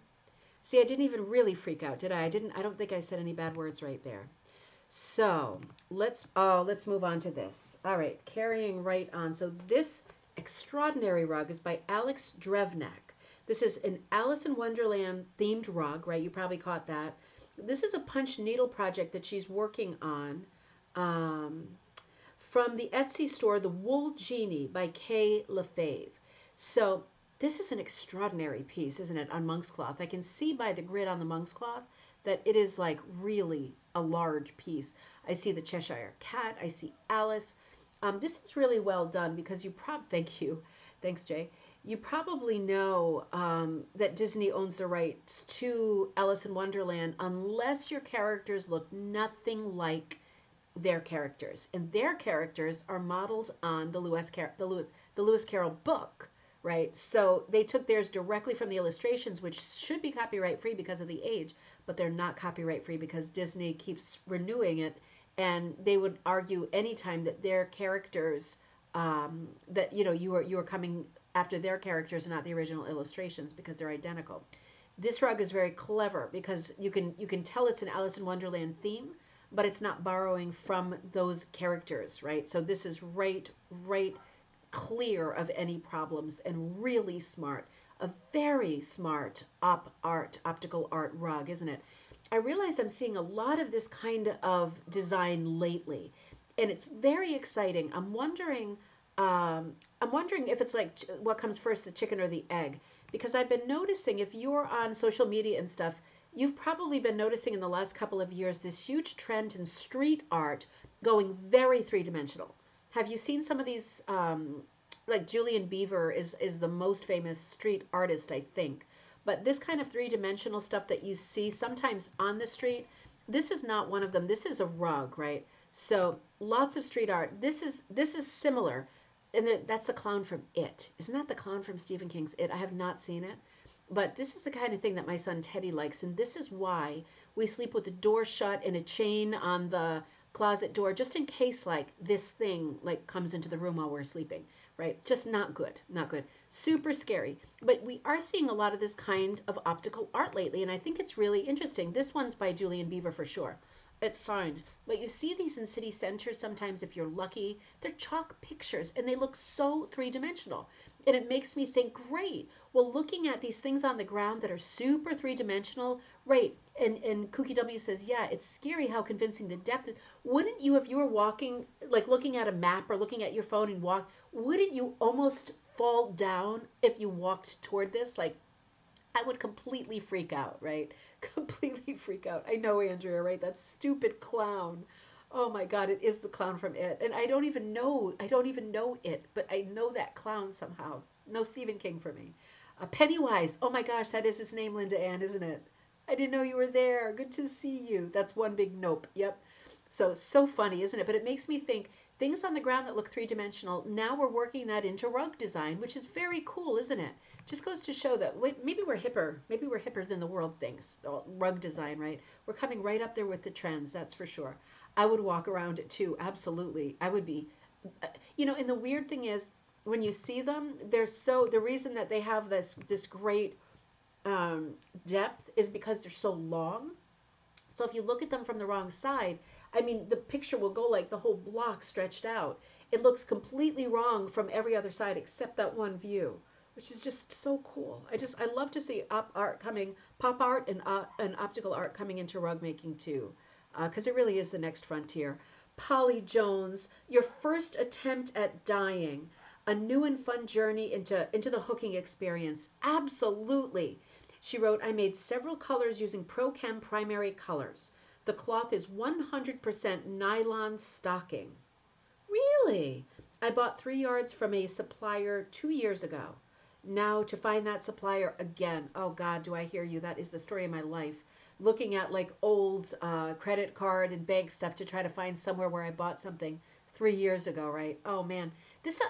See, I didn't even really freak out, did I? I don't think I said any bad words right there. So, let's move on to this. All right, carrying right on. So, this extraordinary rug is by Alex Drevnak. This is an Alice in Wonderland themed rug, right? You probably caught that. This is a punch needle project that she's working on from the Etsy store, The Wool Genie by Kay Lefebvre. So This is an extraordinary piece, isn't it, on monk's cloth? I can see by the grid on the monk's cloth that it is like really a large piece. I see the Cheshire Cat. I see Alice. This is really well done because thank you. Thanks, Jay. You probably know that Disney owns the rights to Alice in Wonderland unless your characters look nothing like their characters, and their characters are modeled on the Lewis Carroll book, right? So they took theirs directly from the illustrations, which should be copyright free because of the age, but they're not copyright free because Disney keeps renewing it, and they would argue anytime that their characters, that you are coming after their characters and not the original illustrations because they're identical. This rug is very clever because you can tell it's an Alice in Wonderland theme, but it's not borrowing from those characters, right? So this is right clear of any problems and really smart. A very smart optical art rug, isn't it? I realize I'm seeing a lot of this kind of design lately, and it's very exciting. I'm wondering if it's like what comes first, the chicken or the egg, because I've been noticing if you're on social media and stuff, you've probably been noticing in the last couple of years this huge trend in street art going very three dimensional. Have you seen some of these? Like Julian Beaver is the most famous street artist, I think. But this kind of three dimensional stuff that you see sometimes on the street, this is not one of them. This is a rug, right? So lots of street art. This is similar, and that's the clown from It. Isn't that the clown from Stephen King's It? I have not seen it, but this is the kind of thing that my son Teddy likes, and this is why we sleep with the door shut and a chain on the closet door, just in case like this thing like comes into the room while we're sleeping, right? Just not good, not good. Super scary. But we are seeing a lot of this kind of optical art lately, and I think it's really interesting. This one's by Julian Beaver for sure. It's signed. But you see these in city centers sometimes if you're lucky. They're chalk pictures and they look so three dimensional. And it makes me think, great. Well, looking at these things on the ground that are super three dimensional, right? And Kooky W says, yeah, it's scary how convincing the depth is. Wouldn't you, if you were walking, like looking at a map or looking at your phone and walk, wouldn't you almost fall down if you walked toward this? Like, I would completely freak out, right? Completely freak out. I know, Andrea, right? That stupid clown. Oh my God, it is the clown from It. And I don't even know it, but I know that clown somehow. No Stephen King for me. Pennywise. Oh my gosh, that is his name, Linda Ann, isn't it? I didn't know you were there. Good to see you. That's one big nope. Yep. So funny, isn't it? But it makes me think things on the ground that look three dimensional. Now we're working that into rug design, which is very cool, isn't it? Just goes to show that maybe we're hipper. Maybe we're hipper than the world thinks. Rug design, right? We're coming right up there with the trends. That's for sure. I would walk around it too. Absolutely, I would be. And the weird thing is, when you see them, they're so. The reason that they have this great um, depth is because they're so long. So if you look at them from the wrong side, I mean, the picture will go like the whole block stretched out. It looks completely wrong from every other side except that one view, which is just so cool. I love to see pop art and optical art coming into rug making too, because it really is the next frontier. Polly Jones, your first attempt at dyeing, a new and fun journey into the hooking experience. Absolutely. She wrote, I made several colors using ProChem primary colors. The cloth is 100% nylon stocking. Really? I bought 3 yards from a supplier 2 years ago. Now to find that supplier again. Oh God, do I hear you? That is the story of my life. Looking at like old credit card and bank stuff to try to find somewhere where I bought something 3 years ago, right? Oh man,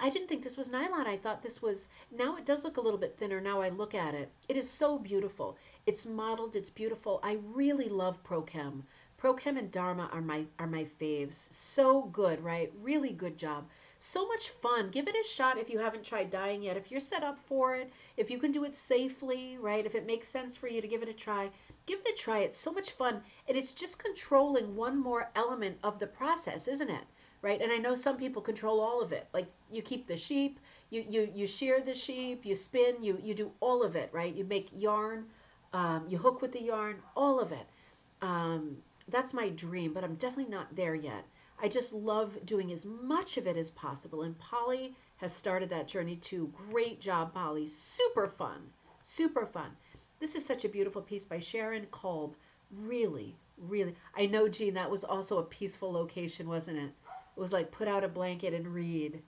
I didn't think this was nylon. I thought this was. Now it does look a little bit thinner. Now I look at it. It is so beautiful. It's modeled. It's beautiful. I really love ProChem. ProChem and Dharma are my faves. So good, right? Really good job. So much fun. Give it a shot if you haven't tried dyeing yet. If you're set up for it, if you can do it safely, right? If it makes sense for you to give it a try, give it a try. It's so much fun. And it's just controlling one more element of the process, isn't it? Right? And I know some people control all of it. Like you keep the sheep, you shear the sheep, you spin, you do all of it, right? You make yarn, you hook with the yarn, all of it. Um, that's my dream, but I'm definitely not there yet. I just love doing as much of it as possible. And Polly has started that journey too. Great job, Molly. Super fun. Super fun. This is such a beautiful piece by Sharon Kolb. Really, really. I know, Jean, that was also a peaceful location, wasn't it? It was like put out a blanket and read.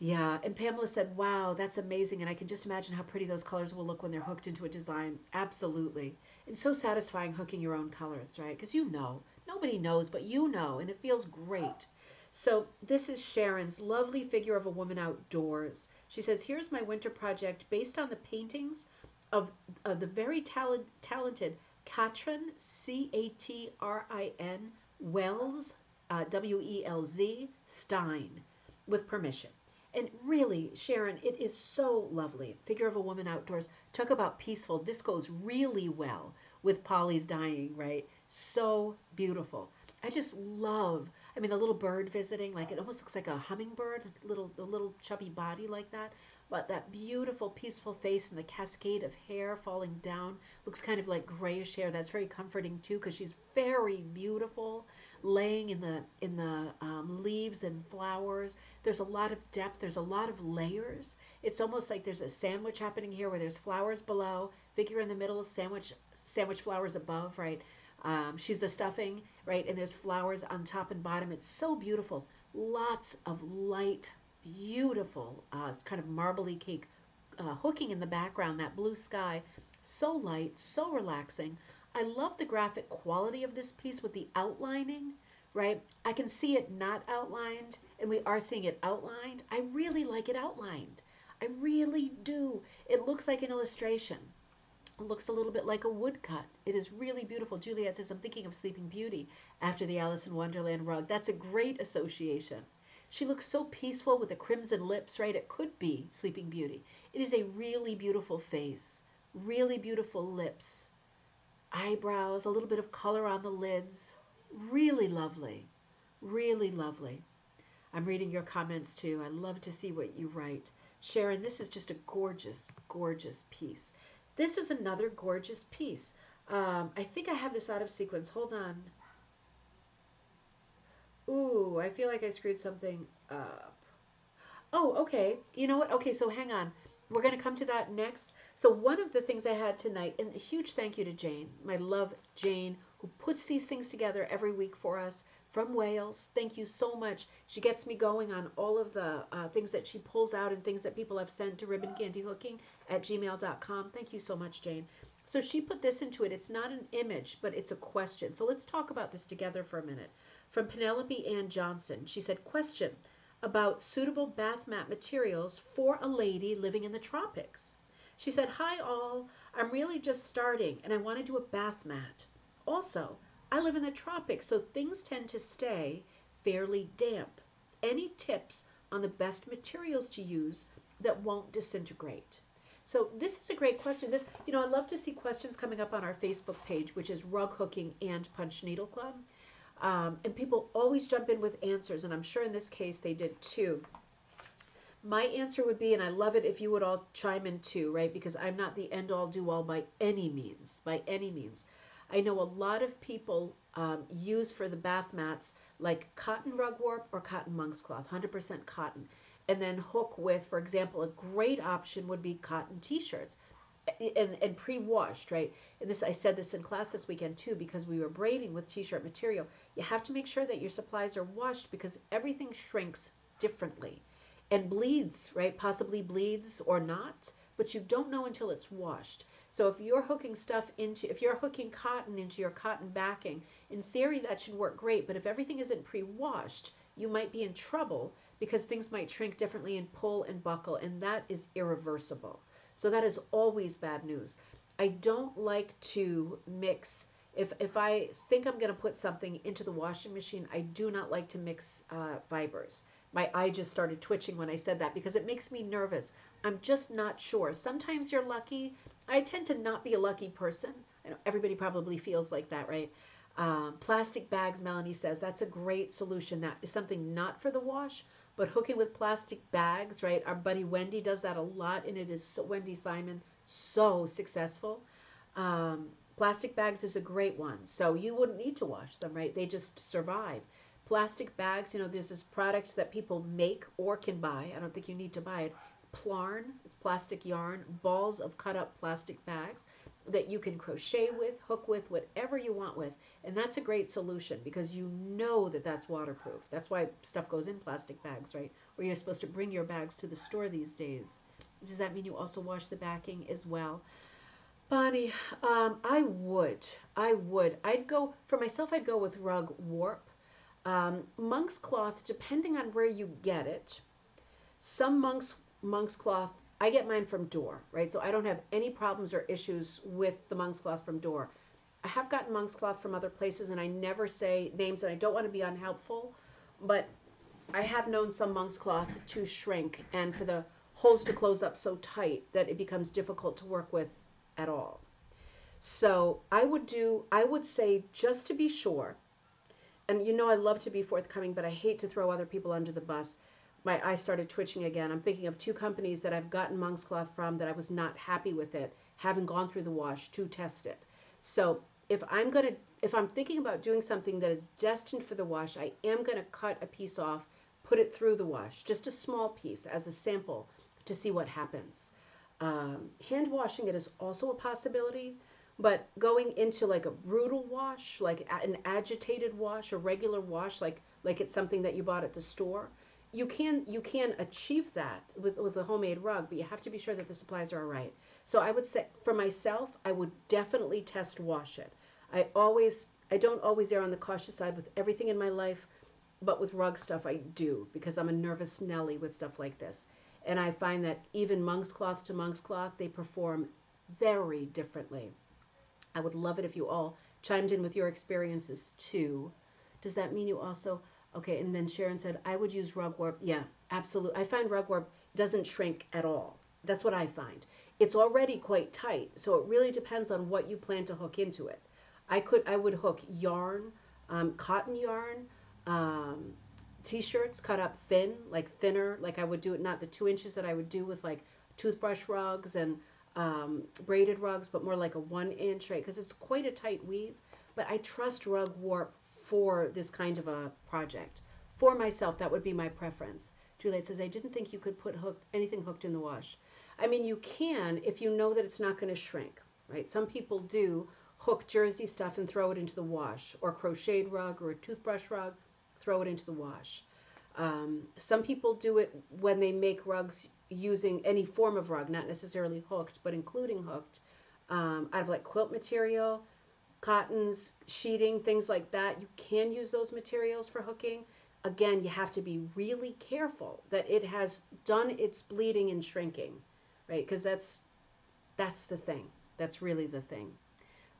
Yeah, and Pamela said, wow, that's amazing. And I can just imagine how pretty those colors will look when they're hooked into a design. Absolutely. And so satisfying hooking your own colors, right? Because you know, nobody knows, but you know, and it feels great. So this is Sharon's lovely figure of a woman outdoors. She says, here's my winter project based on the paintings of the very talented Katrin, Catrin, Wells, Welz Stein, with permission. And really, Sharon, it is so lovely. Figure of a woman outdoors. Talk about peaceful. This goes really well with Polly's dying, right? So beautiful. I just love, I mean, the little bird visiting, like it almost looks like a hummingbird, a little chubby body like that. But that beautiful, peaceful face and the cascade of hair falling down looks kind of like grayish hair. That's very comforting too, because she's very beautiful, laying in the leaves and flowers. There's a lot of depth. There's a lot of layers. It's almost like there's a sandwich happening here, where there's flowers below, figure in the middle, sandwich flowers above, right? She's the stuffing, right? And there's flowers on top and bottom. It's so beautiful. Lots of light, beautiful, kind of marbly cake hooking in the background, that blue sky. So light, so relaxing. I love the graphic quality of this piece with the outlining, right? I can see it not outlined, and we are seeing it outlined. I really like it outlined. I really do. It looks like an illustration. It looks a little bit like a woodcut. It is really beautiful. Juliet says, I'm thinking of Sleeping Beauty after the Alice in Wonderland rug. That's a great association. She looks so peaceful with the crimson lips, right? It could be Sleeping Beauty. It is a really beautiful face, really beautiful lips, eyebrows, a little bit of color on the lids. Really lovely. Really lovely. I'm reading your comments too. I love to see what you write. Sharon, this is just a gorgeous, gorgeous piece. This is another gorgeous piece. I think I have this out of sequence. Hold on. Ooh, I feel like I screwed something up. Oh, okay. You know what? Okay, so hang on. We're going to come to that next. So one of the things I had tonight, and a huge thank you to Jane, my love Jane, who puts these things together every week for us from Wales. Thank you so much. She gets me going on all of the things that she pulls out and things that people have sent to ribboncandyhooking@gmail.com. Thank you so much, Jane. So she put this into it. It's not an image, but it's a question. So let's talk about this together for a minute. From Penelope Ann Johnson, she said, question about suitable bath mat materials for a lady living in the tropics. She said, hi all, I'm really just starting and I want to do a bath mat. Also, I live in the tropics, so things tend to stay fairly damp. Any tips on the best materials to use that won't disintegrate? So this is a great question. This, I love to see questions coming up on our Facebook page, which is Rug Hooking and Punch Needle Club. And people always jump in with answers, and I'm sure in this case they did too. My answer would be, and I love it if you would all chime in too, right? Because I'm not the end-all, do-all by any means, by any means. I know a lot of people use for the bath mats like cotton rug warp or cotton monk's cloth, 100% cotton. And then hook with, for example, a great option would be cotton t-shirts. And pre-washed, right? And this, I said this in class this weekend too, because we were braiding with t-shirt material. You have to make sure that your supplies are washed because everything shrinks differently and bleeds, right? Possibly bleeds or not, but you don't know until it's washed. So if you're hooking if you're hooking cotton into your cotton backing, in theory that should work great, but if everything isn't pre-washed, you might be in trouble because things might shrink differently and pull and buckle, and that is irreversible. So that is always bad news. I don't like to mix. If I think I'm going to put something into the washing machine, I do not like to mix fibers. My eye just started twitching when I said that because it makes me nervous. I'm just not sure. Sometimes you're lucky. I tend to not be a lucky person. I know everybody probably feels like that, right? Plastic bags, Melanie says, that's a great solution. That is something not for the wash, but hooking with plastic bags, right? Our buddy Wendy does that a lot, and it is so, Wendy Simon, so successful. Plastic bags is a great one. So you wouldn't need to wash them, right? They just survive. Plastic bags, there's this product that people make or can buy. I don't think you need to buy it. Plarn, it's plastic yarn, balls of cut up plastic bags that you can crochet with, hook with, whatever you want with. And that's a great solution because you know that that's waterproof. That's why stuff goes in plastic bags, right? Or you're supposed to bring your bags to the store these days. Does that mean you also wash the backing as well? Bonnie, I would. I would. I'd go, for myself, I'd go with rug warp. Monk's cloth, depending on where you get it, some monk's cloth, I get mine from Door, right? So I don't have any problems or issues with the monk's cloth from Door. I have gotten monk's cloth from other places, and I never say names, and I don't want to be unhelpful, but I have known some monk's cloth to shrink and for the holes to close up so tight that it becomes difficult to work with at all. So I would say just to be sure, and I love to be forthcoming, but I hate to throw other people under the bus. My eyes started twitching again. I'm thinking of two companies that I've gotten monk's cloth from that I was not happy with it, having gone through the wash to test it. So if I'm thinking about doing something that is destined for the wash, I am gonna cut a piece off, put it through the wash, just a small piece as a sample to see what happens. Hand washing it is also a possibility, but going into like a brutal wash, like an agitated wash, a regular wash, like it's something that you bought at the store, you can achieve that with a homemade rug, but you have to be sure that the supplies are all right. So I would say for myself, I would definitely test wash it. I don't always err on the cautious side with everything in my life, but with rug stuff I do because I'm a nervous Nelly with stuff like this. And I find that even monk's cloth to monk's cloth, they perform very differently. I would love it if you all chimed in with your experiences too. Does that mean you also? Okay, and then Sharon said, I would use rug warp. Yeah, absolutely. I find rug warp doesn't shrink at all. That's what I find. It's already quite tight, so it really depends on what you plan to hook into it. I would hook yarn, cotton yarn, um, t-shirts cut up thin, like thinner, like I would do it, not the 2 inches that I would do with like toothbrush rugs and braided rugs, but more like a 1 inch, right? Because it's quite a tight weave. But I trust rug warp for this kind of a project. For myself, that would be my preference. Juliet says, I didn't think you could put anything hooked in the wash. I mean, you can if you know that it's not going to shrink, right? Some people do hook jersey stuff and throw it into the wash, or crocheted rug or a toothbrush rug, throw it into the wash. Some people do it when they make rugs using any form of rug, not necessarily hooked, but including hooked, out of like quilt material, cottons, sheeting, things like that. You can use those materials for hooking. Again, you have to be really careful that it has done its bleeding and shrinking, right? Because that's the thing. That's really the thing.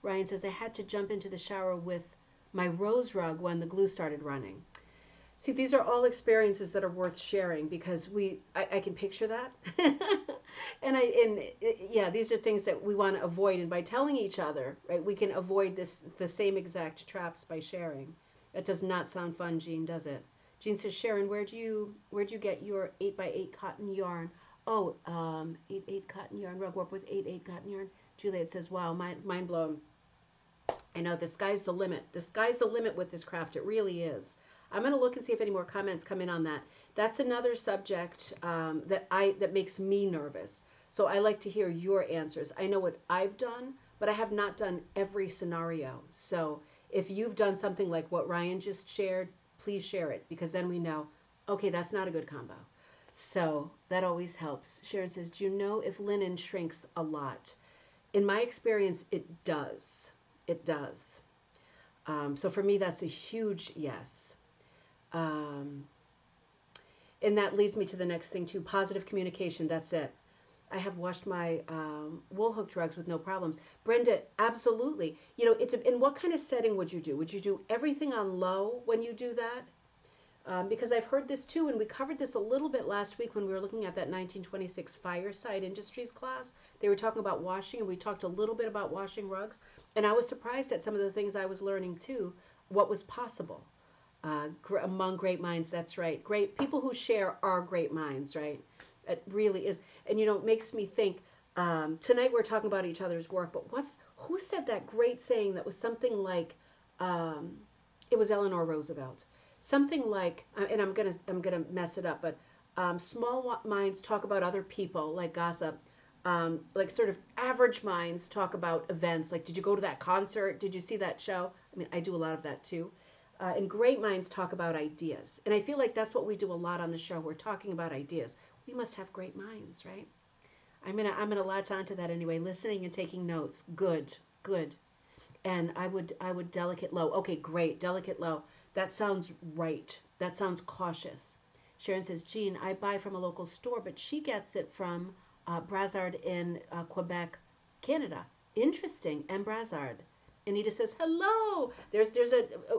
Ryan says, I had to jump into the shower with my rose rug when the glue started running. See, these are all experiences that are worth sharing because I can picture that. Yeah, these are things that we want to avoid. And by telling each other, right, we can avoid the same exact traps by sharing. That does not sound fun, Jean, does it? Jean says, Sharon, where'd you get your 8x8 cotton yarn? Oh, 8x8 cotton yarn, rug warp with 8x8 cotton yarn. Juliet says, wow, mind blown. I know the sky's the limit. The sky's the limit with this craft. It really is. I'm going to look and see if any more comments come in on that. That's another subject that makes me nervous. So I like to hear your answers. I know what I've done, but I have not done every scenario. So if you've done something like what Ryan just shared, please share it because then we know, okay, that's not a good combo. So that always helps. Sharon says, do you know if linen shrinks a lot? In my experience, it does. It does. So for me, that's a huge yes. And that leads me to the next thing too, positive communication. That's it. I have washed my wool hooked rugs with no problems. Brenda, absolutely. It's in what kind of setting would you do? Would you do everything on low when you do that? Because I've heard this too, and we covered this a little bit last week when we were looking at that 1926 Fireside Industries class. They were talking about washing, and we talked a little bit about washing rugs. And I was surprised at some of the things I was learning too, what was possible. Among great minds, that's right. Great people who share are great minds, right? It really is. And it makes me think, tonight we're talking about each other's work, but who said that great saying that was something like, it was Eleanor Roosevelt. something like, and I'm gonna mess it up, but small minds talk about other people, like gossip. Like sort of average minds talk about events, like did you go to that concert? Did you see that show? I mean, I do a lot of that too. And great minds talk about ideas, and I feel like that's what we do a lot on the show. We're talking about ideas. We must have great minds, right? I'm gonna latch onto that anyway. Listening and taking notes. Good, good. And I would delicate low. Okay, great. Delicate low. That sounds right. That sounds cautious. Sharon says, Jeanne, I buy from a local store, but she gets it from Brassard in Quebec, Canada. Interesting. And Brassard. Anita says, hello. There's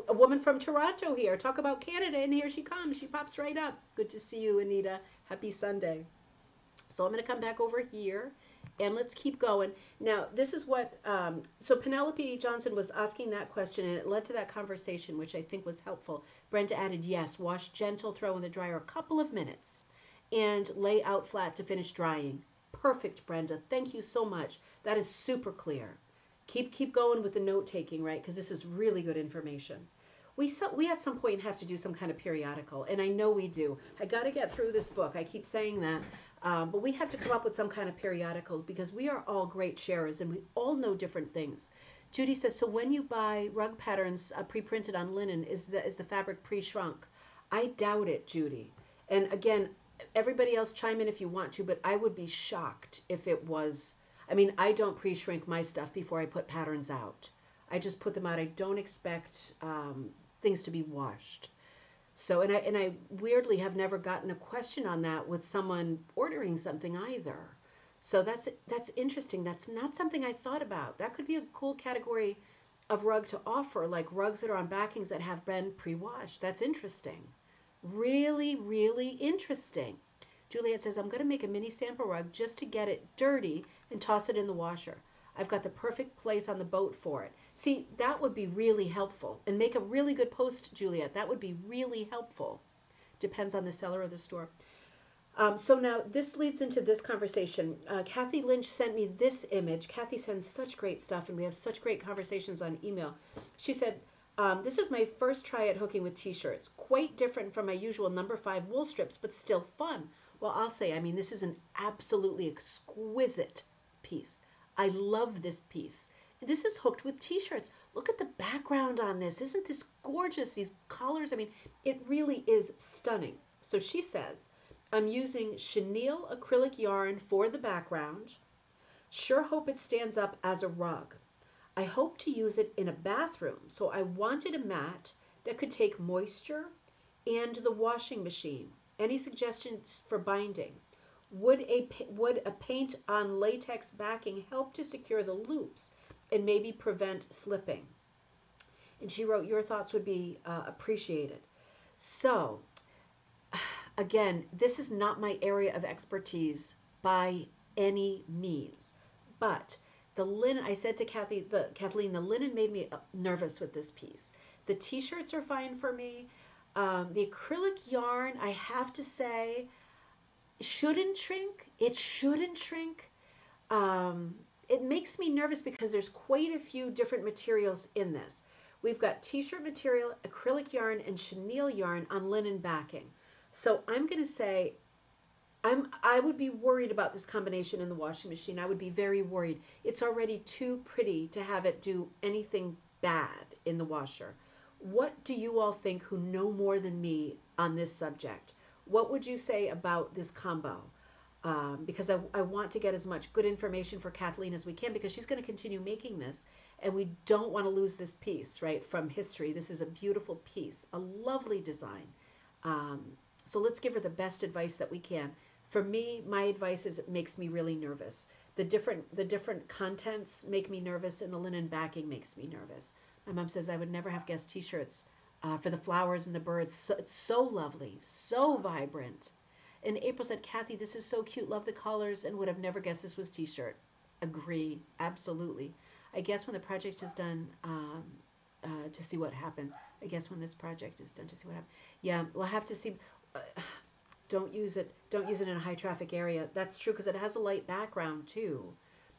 a woman from Toronto here. Talk about Canada, and here she comes. She pops right up. Good to see you, Anita. Happy Sunday. So I'm going to come back over here and let's keep going. Now, this is what, so Penelope Johnson was asking that question and it led to that conversation, which I think was helpful. Brenda added, yes, wash gentle, throw in the dryer a couple of minutes and lay out flat to finish drying. Perfect, Brenda. Thank you so much. That is super clear. Keep going with the note taking, right? Because this is really good information. We at some point have to do some kind of periodical, and I know we do. I got to get through this book. I keep saying that, but we have to come up with some kind of periodical because we are all great sharers and we all know different things. Judy says, so when you buy rug patterns pre-printed on linen, is the fabric pre-shrunk? I doubt it, Judy. And again, everybody else chime in if you want to, but I would be shocked if it was. I mean, I don't pre-shrink my stuff before I put patterns out. I just put them out. I don't expect things to be washed. So, and I weirdly have never gotten a question on that with someone ordering something either. So that's interesting. That's not something I thought about. That could be a cool category of rug to offer, like rugs that are on backings that have been pre-washed. That's interesting. Really, really interesting. Juliet says, I'm going to make a mini sample rug just to get it dirty and toss it in the washer. I've got the perfect place on the boat for it. See, that would be really helpful. And make a really good post, Juliet. That would be really helpful. Depends on the seller or the store. So now this leads into this conversation. Kathy Lynch sent me this image. Kathy sends such great stuff, and we have such great conversations on email. She said, this is my first try at hooking with t-shirts. Quite different from my usual number 5 wool strips, but still fun. Well, I'll say, I mean, this is an absolutely exquisite piece. I love this piece. This is hooked with t-shirts. Look at the background on this. Isn't this gorgeous? These colors, I mean, it really is stunning. So she says, I'm using chenille acrylic yarn for the background. Sure hope it stands up as a rug. I hope to use it in a bathroom, so I wanted a mat that could take moisture and the washing machine. Any suggestions for binding? Would a paint on latex backing help to secure the loops and maybe prevent slipping? And she wrote, your thoughts would be appreciated. So, again, this is not my area of expertise by any means. But the linen, I said to Kathleen, the linen made me nervous with this piece. The t-shirts are fine for me. The acrylic yarn, I have to say, shouldn't shrink. It shouldn't shrink. It makes me nervous because there's quite a few different materials in this. We've got t-shirt material, acrylic yarn, and chenille yarn on linen backing. So I'm going to say I would be worried about this combination in the washing machine. I would be very worried. It's already too pretty to have it do anything bad in the washer. What do you all think who know more than me on this subject? What would you say about this combo? Because I want to get as much good information for Kathleen as we can because she's going to continue making this and we don't want to lose this piece, right, from history. This is a beautiful piece, a lovely design. So let's give her the best advice that we can. For me, my advice is it makes me really nervous. The different contents make me nervous and the linen backing makes me nervous. My mom says I would never have guessed t-shirts for the flowers and the birds. So, it's so lovely, so vibrant. And April said, Kathy, this is so cute. Love the colors and would have never guessed this was t-shirt. Agree, absolutely. I guess when the project is done, to see what happens. I guess when this project is done to see what happens. Yeah, we'll have to see. Don't use it in a high traffic area. That's true because it has a light background too,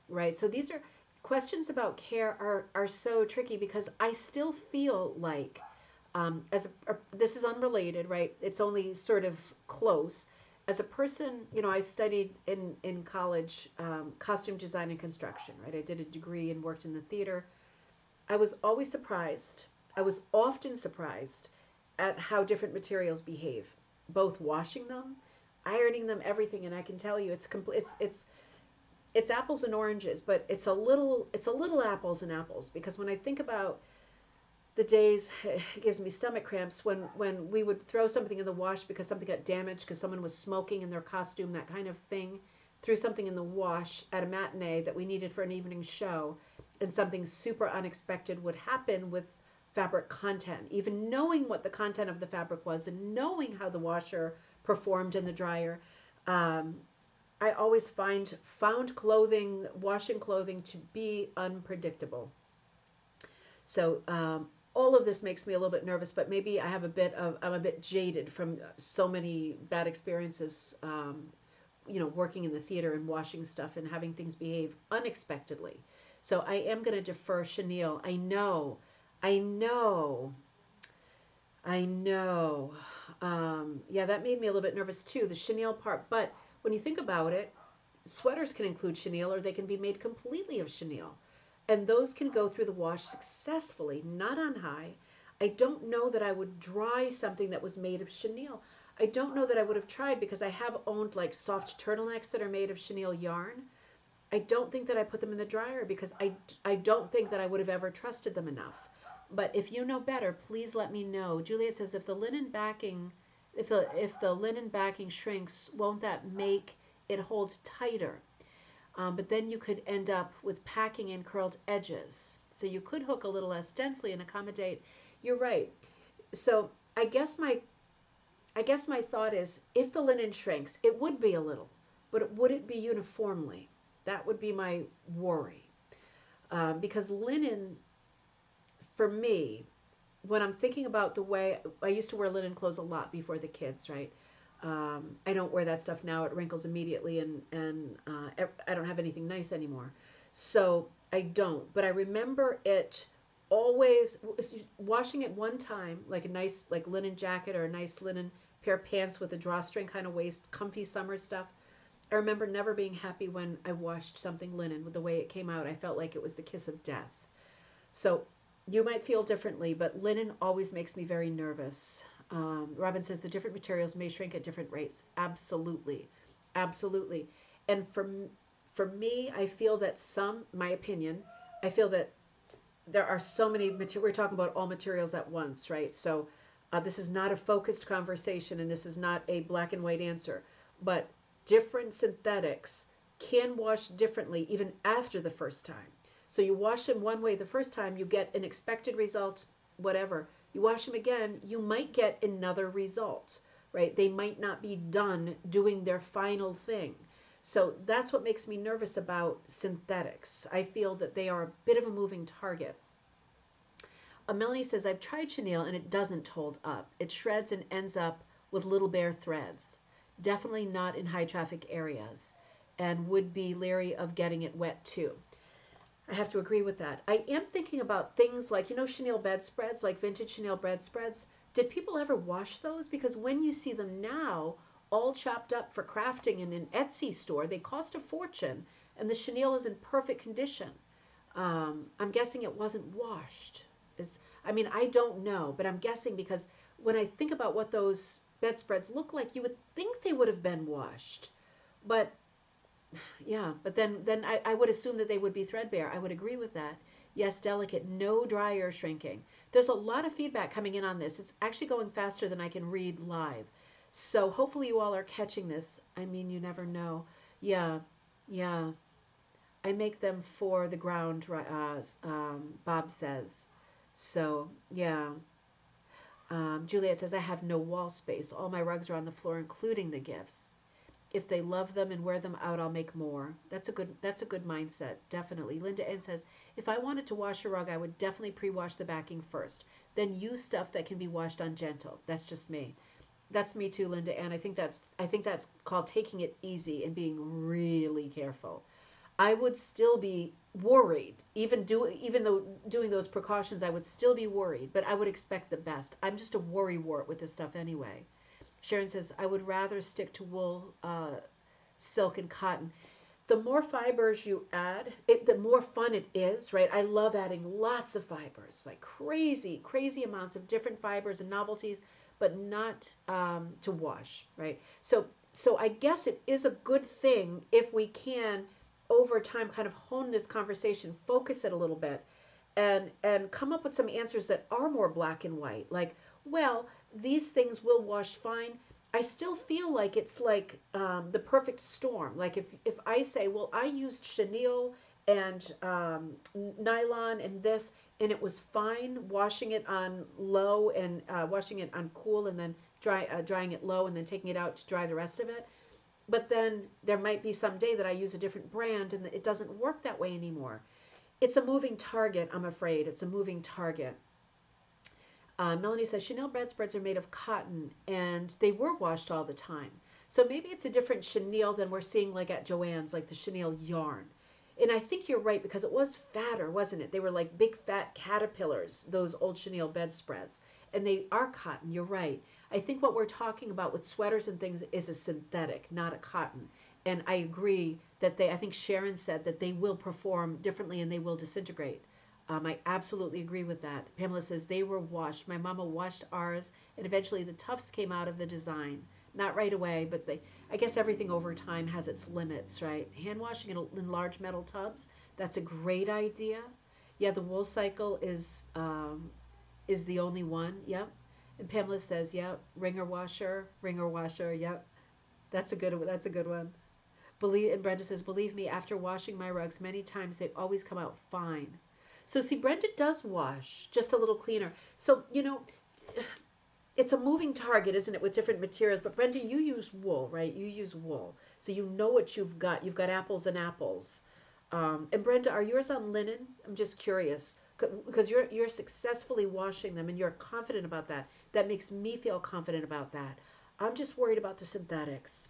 right? So these are questions about care are so tricky because I still feel like This is unrelated, right? It's only sort of close. As a person, I studied in college costume design and construction, right? I did a degree and worked in the theater. I was always surprised. I was often surprised at how different materials behave, both washing them, ironing them, everything. And I can tell you, it's complete. It's apples and oranges, but it's a little apples and apples because when I think about the days, it gives me stomach cramps when we would throw something in the wash because something got damaged because someone was smoking in their costume, that kind of thing. Threw something in the wash at a matinee that we needed for an evening show, and something super unexpected would happen with fabric content. Even knowing what the content of the fabric was and knowing how the washer performed in the dryer, um, I always found clothing, washing clothing, to be unpredictable. So all of this makes me a little bit nervous, but maybe I'm a bit jaded from so many bad experiences, working in the theater and washing stuff and having things behave unexpectedly. So I am going to defer Chenille. I know, I know. Yeah, that made me a little bit nervous too, the chenille part. But when you think about it, sweaters can include chenille or they can be made completely of chenille. And those can go through the wash successfully, not on high. I don't know that I would dry something that was made of chenille. I don't know that I would have tried because I have owned like soft turtlenecks that are made of chenille yarn. I don't think that I put them in the dryer because I don't think that I would have ever trusted them enough. But if you know better, please let me know. Juliet says if the linen backing shrinks, won't that make it hold tighter? But then you could end up with packing and curled edges. So you could hook a little less densely and accommodate. You're right. So I guess my thought is if the linen shrinks, it would be a little, but would it be uniformly? That would be my worry. Because linen, for me, when I'm thinking about the way I used to wear linen clothes a lot before the kids, right? I don't wear that stuff now. It wrinkles immediately, and I don't have anything nice anymore. So I don't. But I remember it always washing it one time, like a nice like linen jacket or a nice linen pair of pants with a drawstring kind of waist, comfy summer stuff. I remember never being happy when I washed something linen with the way it came out. I felt like it was the kiss of death. So you might feel differently, but linen always makes me very nervous. Robin says the different materials may shrink at different rates. Absolutely, absolutely. And for me, I feel that my opinion, I feel that there are so many materials. We're talking about all materials at once, right? So this is not a focused conversation, and this is not a black and white answer. But different synthetics can wash differently even after the first time. So you wash them one way the first time, you get an expected result, whatever. You wash them again, you might get another result, right? They might not be done doing their final thing. So that's what makes me nervous about synthetics. I feel that they are a bit of a moving target. Melanie says, I've tried chenille and it doesn't hold up. It shreds and ends up with little bare threads. Definitely not in high traffic areas, and would be leery of getting it wet too. I have to agree with that. I am thinking about things like, chenille bedspreads, like vintage chenille bedspreads. Did people ever wash those? Because when you see them now, all chopped up for crafting in an Etsy store, they cost a fortune, and the chenille is in perfect condition. I'm guessing it wasn't washed. I don't know, but I'm guessing because when I think about what those bedspreads look like, you would think they would have been washed. But yeah, but then I would assume that they would be threadbare. I would agree with that. Yes, delicate, no dryer shrinking. There's a lot of feedback coming in on this. It's actually going faster than I can read live. So hopefully you all are catching this. You never know. Yeah, yeah. I make them for the ground, Bob says. So, yeah. Juliet says, I have no wall space. All my rugs are on the floor, including the gifts. If they love them and wear them out, I'll make more. That's a good mindset, definitely. Linda N says, if I wanted to wash a rug, I would definitely pre-wash the backing first, then use stuff that can be washed on gentle. That's just me. That's me too, Linda N. I think that's called taking it easy and being really careful. I would still be worried. Even though doing those precautions, I would still be worried, but I would expect the best. I'm just a worry wart with this stuff anyway. Sharon says, I would rather stick to wool, silk, and cotton. The more fibers you add, the more fun it is, right? I love adding lots of fibers, like crazy, crazy amounts of different fibers and novelties, but not to wash, right? So I guess it is a good thing if we can, over time, kind of hone this conversation, focus it a little bit, and come up with some answers that are more black and white. Like, well, these things will wash fine. I still feel like it's like the perfect storm. Like if I say, well, I used chenille and nylon and this, and it was fine washing it on low and washing it on cool, and then drying it low, and then taking it out to dry the rest of it. But then there might be some day that I use a different brand and it doesn't work that way anymore. It's a moving target, I'm afraid. It's a moving target. Melanie says Chanel bedspreads are made of cotton and they were washed all the time. So maybe it's a different chenille than we're seeing like at Joann's, like the chenille yarn. And I think you're right because it was fatter, wasn't it? They were like big fat caterpillars, those old chenille bedspreads. And they are cotton, you're right. I think what we're talking about with sweaters and things is a synthetic, not a cotton. And I agree that I think Sharon said that they will perform differently and they will disintegrate. I absolutely agree with that. Pamela says they were washed. My mama washed ours, and eventually the tufts came out of the design. Not right away, but I guess everything over time has its limits, right? Hand washing in large metal tubs, that's a great idea. Yeah, the wool cycle is the only one. Yep. And Pamela says, yep, ringer washer. Yep, that's a good one. And Brenda says, believe me, after washing my rugs many times, they always come out fine. So see, Brenda does wash just a little cleaner. So, it's a moving target, isn't it, with different materials? But Brenda, you use wool, right? You use wool. So you know what you've got. You've got apples and apples. And Brenda, are yours on linen? I'm just curious because you're successfully washing them and you're confident about that. That makes me feel confident about that. I'm just worried about the synthetics.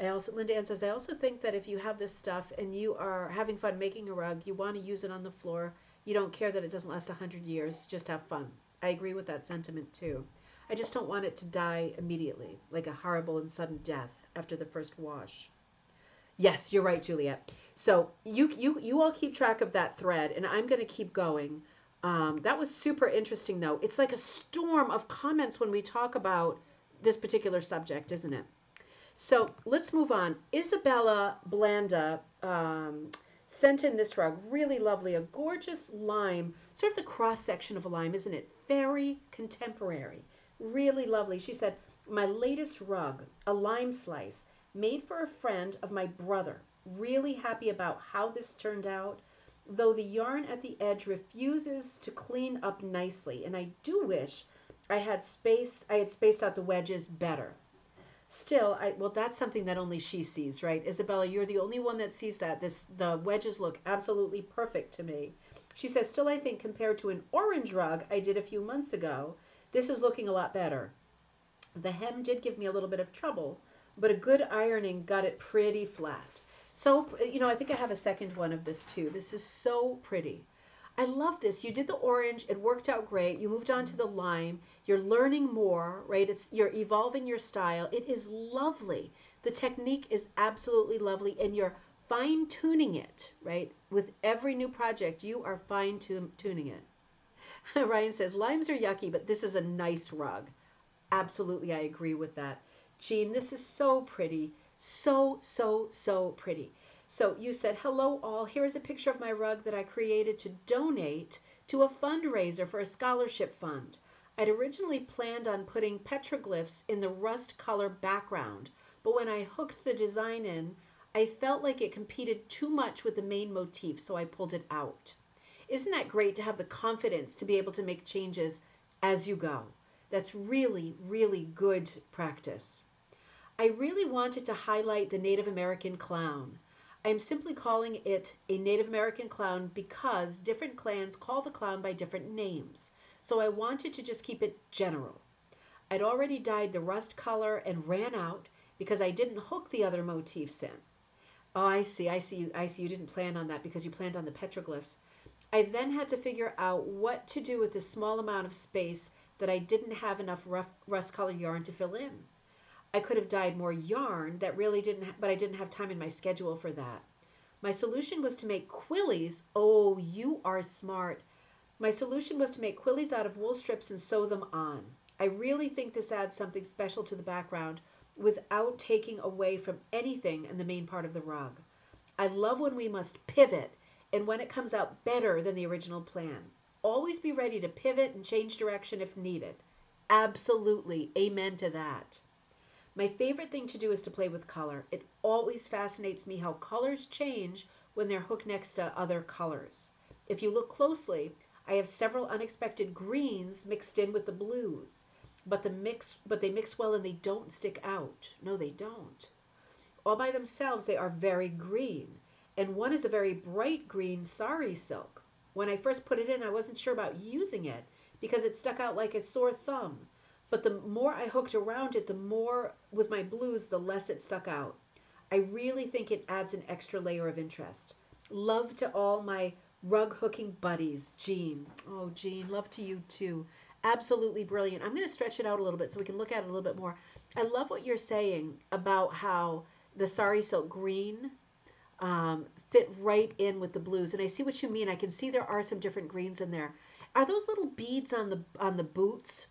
Linda Ann says, I also think that if you have this stuff and you are having fun making a rug, you want to use it on the floor. You don't care that it doesn't last 100 years. Just have fun. I agree with that sentiment too. I just don't want it to die immediately, like a horrible and sudden death after the first wash. Yes, you're right, Juliet. So you all keep track of that thread, and I'm going to keep going. That was super interesting, though. It's like a storm of comments when we talk about this particular subject, isn't it? So let's move on. Isabella Blanda sent in this rug, really lovely, a gorgeous lime, sort of the cross section of a lime, isn't it? Very contemporary, really lovely. She said, my latest rug, a lime slice, made for a friend of my brother. Really happy about how this turned out, though the yarn at the edge refuses to clean up nicely, and I do wish I had spaced out the wedges better. Still, well, that's something that only she sees, right? Isabella, you're the only one that sees that. The wedges look absolutely perfect to me. She says, still, I think compared to an orange rug I did a few months ago, this is looking a lot better. The hem did give me a little bit of trouble, but a good ironing got it pretty flat. So, I think I have a second one of this too. This is so pretty. I love this. You did the orange, it worked out great. You moved on to the lime. You're learning more, right? You're evolving your style. It is lovely. The technique is absolutely lovely, and you're fine tuning it, right? With every new project, you are fine tuning it. Ryan says, limes are yucky, but this is a nice rug. Absolutely, I agree with that. Jean, this is so pretty. So, so, so pretty. So you said, hello all, here is a picture of my rug that I created to donate to a fundraiser for a scholarship fund. I'd originally planned on putting petroglyphs in the rust color background, but when I hooked the design in, I felt like it competed too much with the main motif, so I pulled it out. Isn't that great to have the confidence to be able to make changes as you go? That's really, really good practice. I really wanted to highlight the Native American clown. I am simply calling it a Native American clown because different clans call the clown by different names. So I wanted to just keep it general. I'd already dyed the rust color and ran out because I didn't hook the other motifs in. Oh, I see. I see. I see. You didn't plan on that because you planned on the petroglyphs. I then had to figure out what to do with the small amount of space that I didn't have enough rust colored yarn to fill in. I could have dyed more yarn that really didn't, but I didn't have time in my schedule for that. My solution was to make quillies. Oh, you are smart. My solution was to make quillies out of wool strips and sew them on. I really think this adds something special to the background without taking away from anything in the main part of the rug. I love when we must pivot and when it comes out better than the original plan. Always be ready to pivot and change direction if needed. Absolutely. Amen to that. My favorite thing to do is to play with color. It always fascinates me how colors change when they're hooked next to other colors. If you look closely, I have several unexpected greens mixed in with the blues, but they mix well and they don't stick out. No, they don't. All by themselves, they are very green, and one is a very bright green sari silk. When I first put it in, I wasn't sure about using it because it stuck out like a sore thumb. But the more I hooked around it, the more with my blues, the less it stuck out. I really think it adds an extra layer of interest. Love to all my rug hooking buddies, Jeanne. Oh, Jeanne, love to you too. Absolutely brilliant. I'm going to stretch it out a little bit so we can look at it a little bit more. I love what you're saying about how the sari silk green fit right in with the blues, and I see what you mean. I can see there are some different greens in there. Are those little beads on the boots?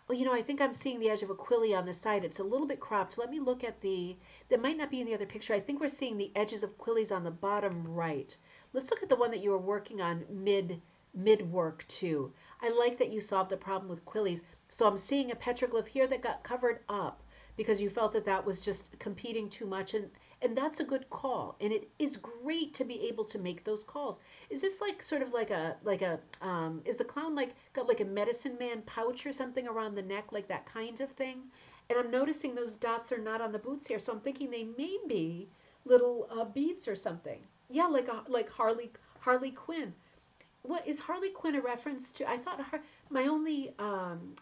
Oh, I think I'm seeing the edge of a quilly on the side. It's a little bit cropped. Let me look at the, that might not be in the other picture. I think we're seeing the edges of quillies on the bottom right. Let's look at the one that you were working on mid work too. I like that you solved the problem with quillies. So I'm seeing a petroglyph here that got covered up because you felt that that was just competing too much, and that's a good call, and it is great to be able to make those calls. Is this like sort of like a is the clown like got like a medicine man pouch or something around the neck, like that kind of thing? And I'm noticing those dots are not on the boots here, so I'm thinking they may be little beads or something. Yeah, like Harley Quinn. What is Harley Quinn a reference to? I thought my only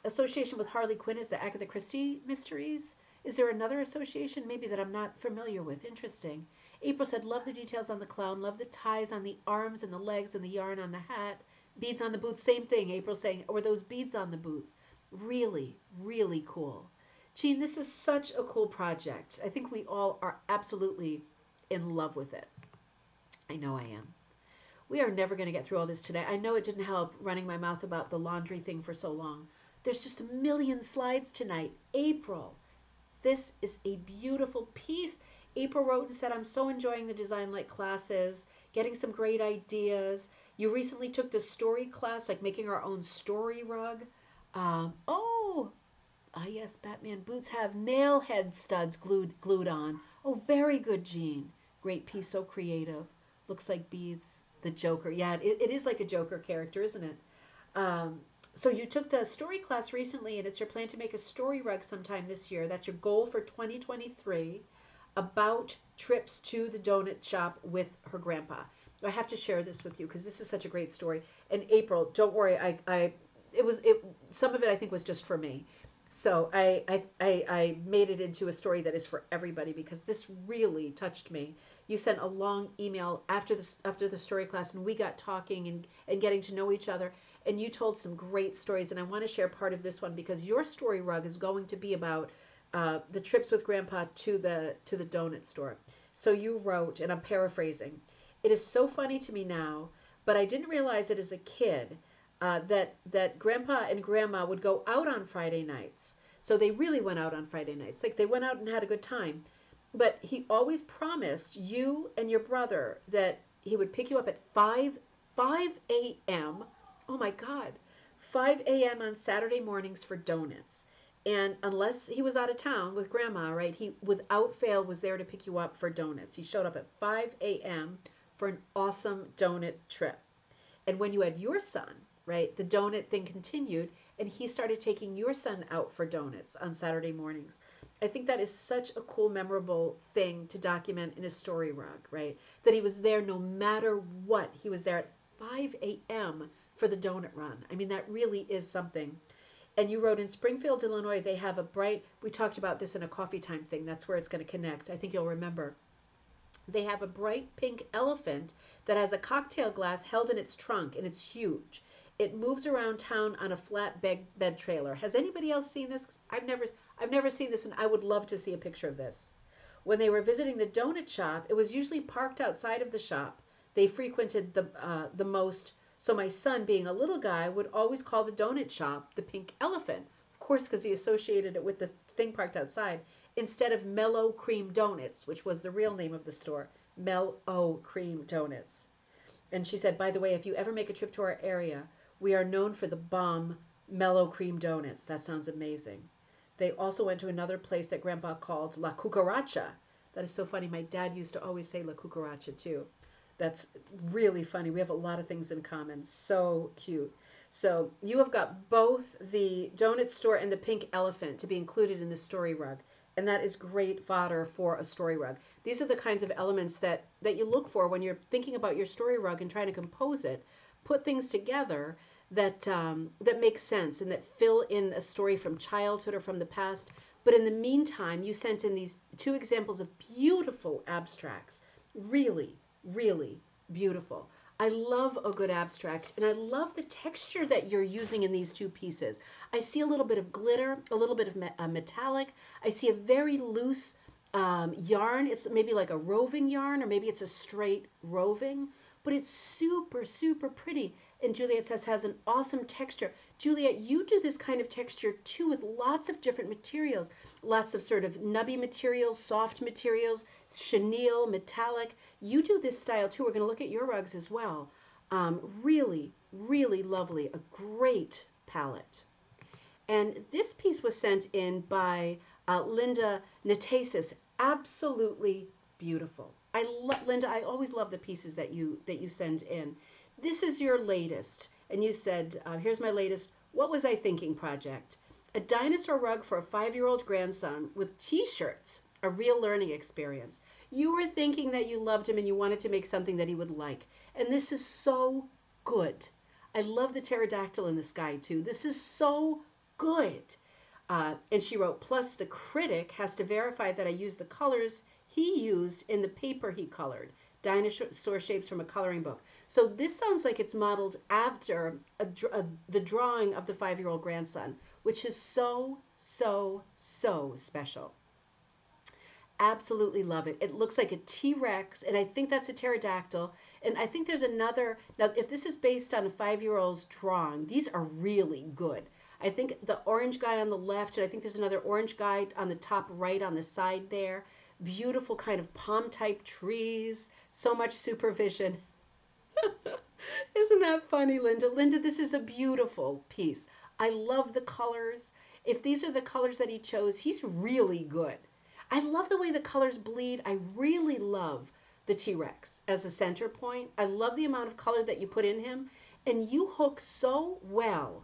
association with Harley Quinn is the Agatha Christie mysteries. Is there another association maybe that I'm not familiar with? Interesting. April said, love the details on the clown, love the ties on the arms and the legs and the yarn on the hat, beads on the boots. Same thing. April saying, or those beads on the boots. Really, really cool. Jeanne, this is such a cool project. I think we all are absolutely in love with it. I know I am. We are never going to get through all this today. I know it didn't help running my mouth about the laundry thing for so long. There's just a million slides tonight. April, this is a beautiful piece. April wrote and said, I'm so enjoying the Design Like classes, getting some great ideas. You recently took the story class, like making our own story rug. Yes, Batman boots have nail head studs glued on. Oh, very good, Jeanne. Great piece, so creative. Looks like beads. The Joker. Yeah, it is like a Joker character, isn't it? Um, so you took the story class recently, and it's your plan to make a story rug sometime this year. That's your goal for 2023 about trips to the donut shop with her grandpa. I have to share this with you because this is such a great story. And April, don't worry, it some of it I think was just for me. So I made it into a story that is for everybody because this really touched me. You sent a long email after the story class, and we got talking and getting to know each other, and you told some great stories, and I want to share part of this one because your story rug is going to be about the trips with grandpa to the donut store. So you wrote, and I'm paraphrasing, it is so funny to me now, but I didn't realize it as a kid that grandpa and grandma would go out on Friday nights. So they really went out on Friday nights. Like they went out and had a good time. But he always promised you and your brother that he would pick you up at 5 a.m. Oh my God. 5 a.m. on Saturday mornings for donuts. And unless he was out of town with grandma, right, he without fail was there to pick you up for donuts. He showed up at 5 a.m. for an awesome donut trip. And when you had your son, right, the donut thing continued, and he started taking your son out for donuts on Saturday mornings. I think that is such a cool, memorable thing to document in a story rug, right? That he was there no matter what. He was there at 5 a.m. for the donut run. I mean, that really is something. And you wrote in Springfield, Illinois, they have a bright, we talked about this in a coffee time thing. That's where it's going to connect. I think you'll remember. They have a bright pink elephant that has a cocktail glass held in its trunk, and it's huge. It moves around town on a flat bed trailer. Has anybody else seen this? I've never seen this, and I would love to see a picture of this. When they were visiting the donut shop, it was usually parked outside of the shop. They frequented the most, so my son, being a little guy, would always call the donut shop the Pink Elephant. Of course, because he associated it with the thing parked outside, instead of Mellow Cream Donuts, which was the real name of the store. Mellow Cream Donuts. And she said, by the way, if you ever make a trip to our area, we are known for the bomb Mellow Cream Donuts. That sounds amazing. They also went to another place that Grandpa called La Cucaracha. That is so funny. My dad used to always say La Cucaracha too. That's really funny. We have a lot of things in common. So cute. So you have got both the donut store and the pink elephant to be included in the story rug. And that is great fodder for a story rug. These are the kinds of elements that you look for when you're thinking about your story rug and trying to compose it. Put things together that make sense and that fill in a story from childhood or from the past. But in the meantime, you sent in these two examples of beautiful abstracts. Really, really beautiful. I love a good abstract, and I love the texture that you're using in these two pieces. I see a little bit of glitter, a little bit of metallic. I see a very loose yarn. It's maybe like a roving yarn, or maybe it's a straight roving, but it's super, super pretty. And Juliet says has an awesome texture. Juliet, you do this kind of texture too with lots of different materials, lots of sort of nubby materials, soft materials, chenille, metallic. You do this style too. We're going to look at your rugs as well. Really, really lovely. A great palette. And this piece was sent in by Linda Natasis. Absolutely beautiful. Linda. I always love the pieces that you send in. This is your latest, and you said, "Here's my latest. What was I thinking project? A dinosaur rug for a 5-year-old grandson with T-shirts. A real learning experience. You were thinking that you loved him and you wanted to make something that he would like, and this is so good. I love the pterodactyl in the sky too. This is so good." And she wrote, plus the critic has to verify that I used the colors he used in the paper he colored. Dinosaur shapes from a coloring book. So this sounds like it's modeled after the drawing of the 5-year-old grandson, which is so, so, so special. Absolutely love it. It looks like a T-Rex, and I think that's a pterodactyl. And I think there's another. Now, if this is based on a 5-year-old's drawing, these are really good. I think the orange guy on the left, and I think there's another orange guy on the top right on the side there. Beautiful kind of palm-type trees. So much supervision. Isn't that funny, Linda? Linda, this is a beautiful piece. I love the colors. If these are the colors that he chose, he's really good. I love the way the colors bleed. I really love the T-Rex as a center point. I love the amount of color that you put in him. And you hook so well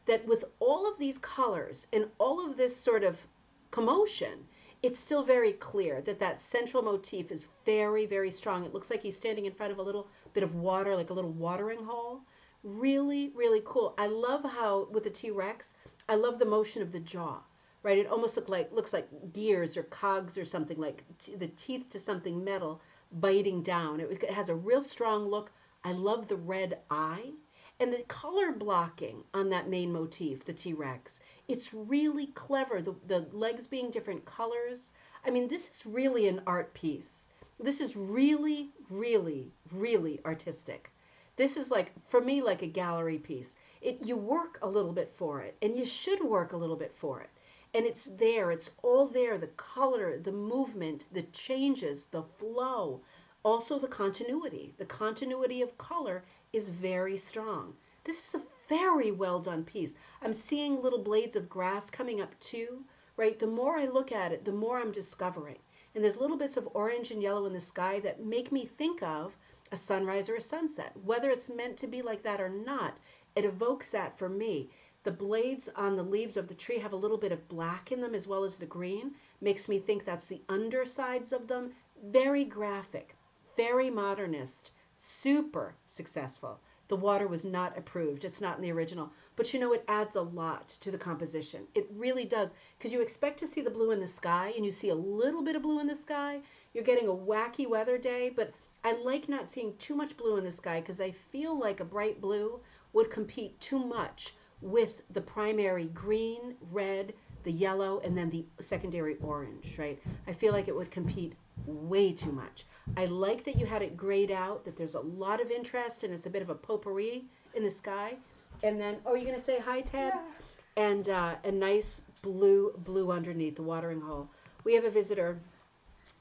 that with all of these colors and all of this sort of commotion, it's still very clear that that central motif is very, very strong. It looks like he's standing in front of a little bit of water, like a little watering hole. Really, really cool. I love how with the T-Rex, I love the motion of the jaw, right? It almost looks like gears or cogs or something, like the teeth to something metal biting down. It has a real strong look. I love the red eye. And the color blocking on that main motif, the T-Rex, it's really clever. The legs being different colors. I mean, this is really an art piece. This is really, really, really artistic. This is like, for me, like a gallery piece. You work a little bit for it, and you should work a little bit for it. And it's there, it's all there, the color, the movement, the changes, the flow, also the continuity. The continuity of color is very strong. This is a very well done piece. I'm seeing little blades of grass coming up too, right? The more I look at it, the more I'm discovering. And there's little bits of orange and yellow in the sky that make me think of a sunrise or a sunset. Whether it's meant to be like that or not, it evokes that for me. The blades on the leaves of the tree have a little bit of black in them as well as the green. Makes me think that's the undersides of them. Very graphic, very modernist, super successful. The water was not approved. It's not in the original. But you know, it adds a lot to the composition. It really does. Because you expect to see the blue in the sky, and you see a little bit of blue in the sky. You're getting a wacky weather day, but I like not seeing too much blue in the sky because I feel like a bright blue would compete too much with the primary green, red, the yellow, and then the secondary orange, right? I feel like it would compete way too much. I like that you had it grayed out, that there's a lot of interest and it's a bit of a potpourri in the sky. And then, oh, you're going to say hi, Ted? Yeah. And a nice blue underneath the watering hole. We have a visitor.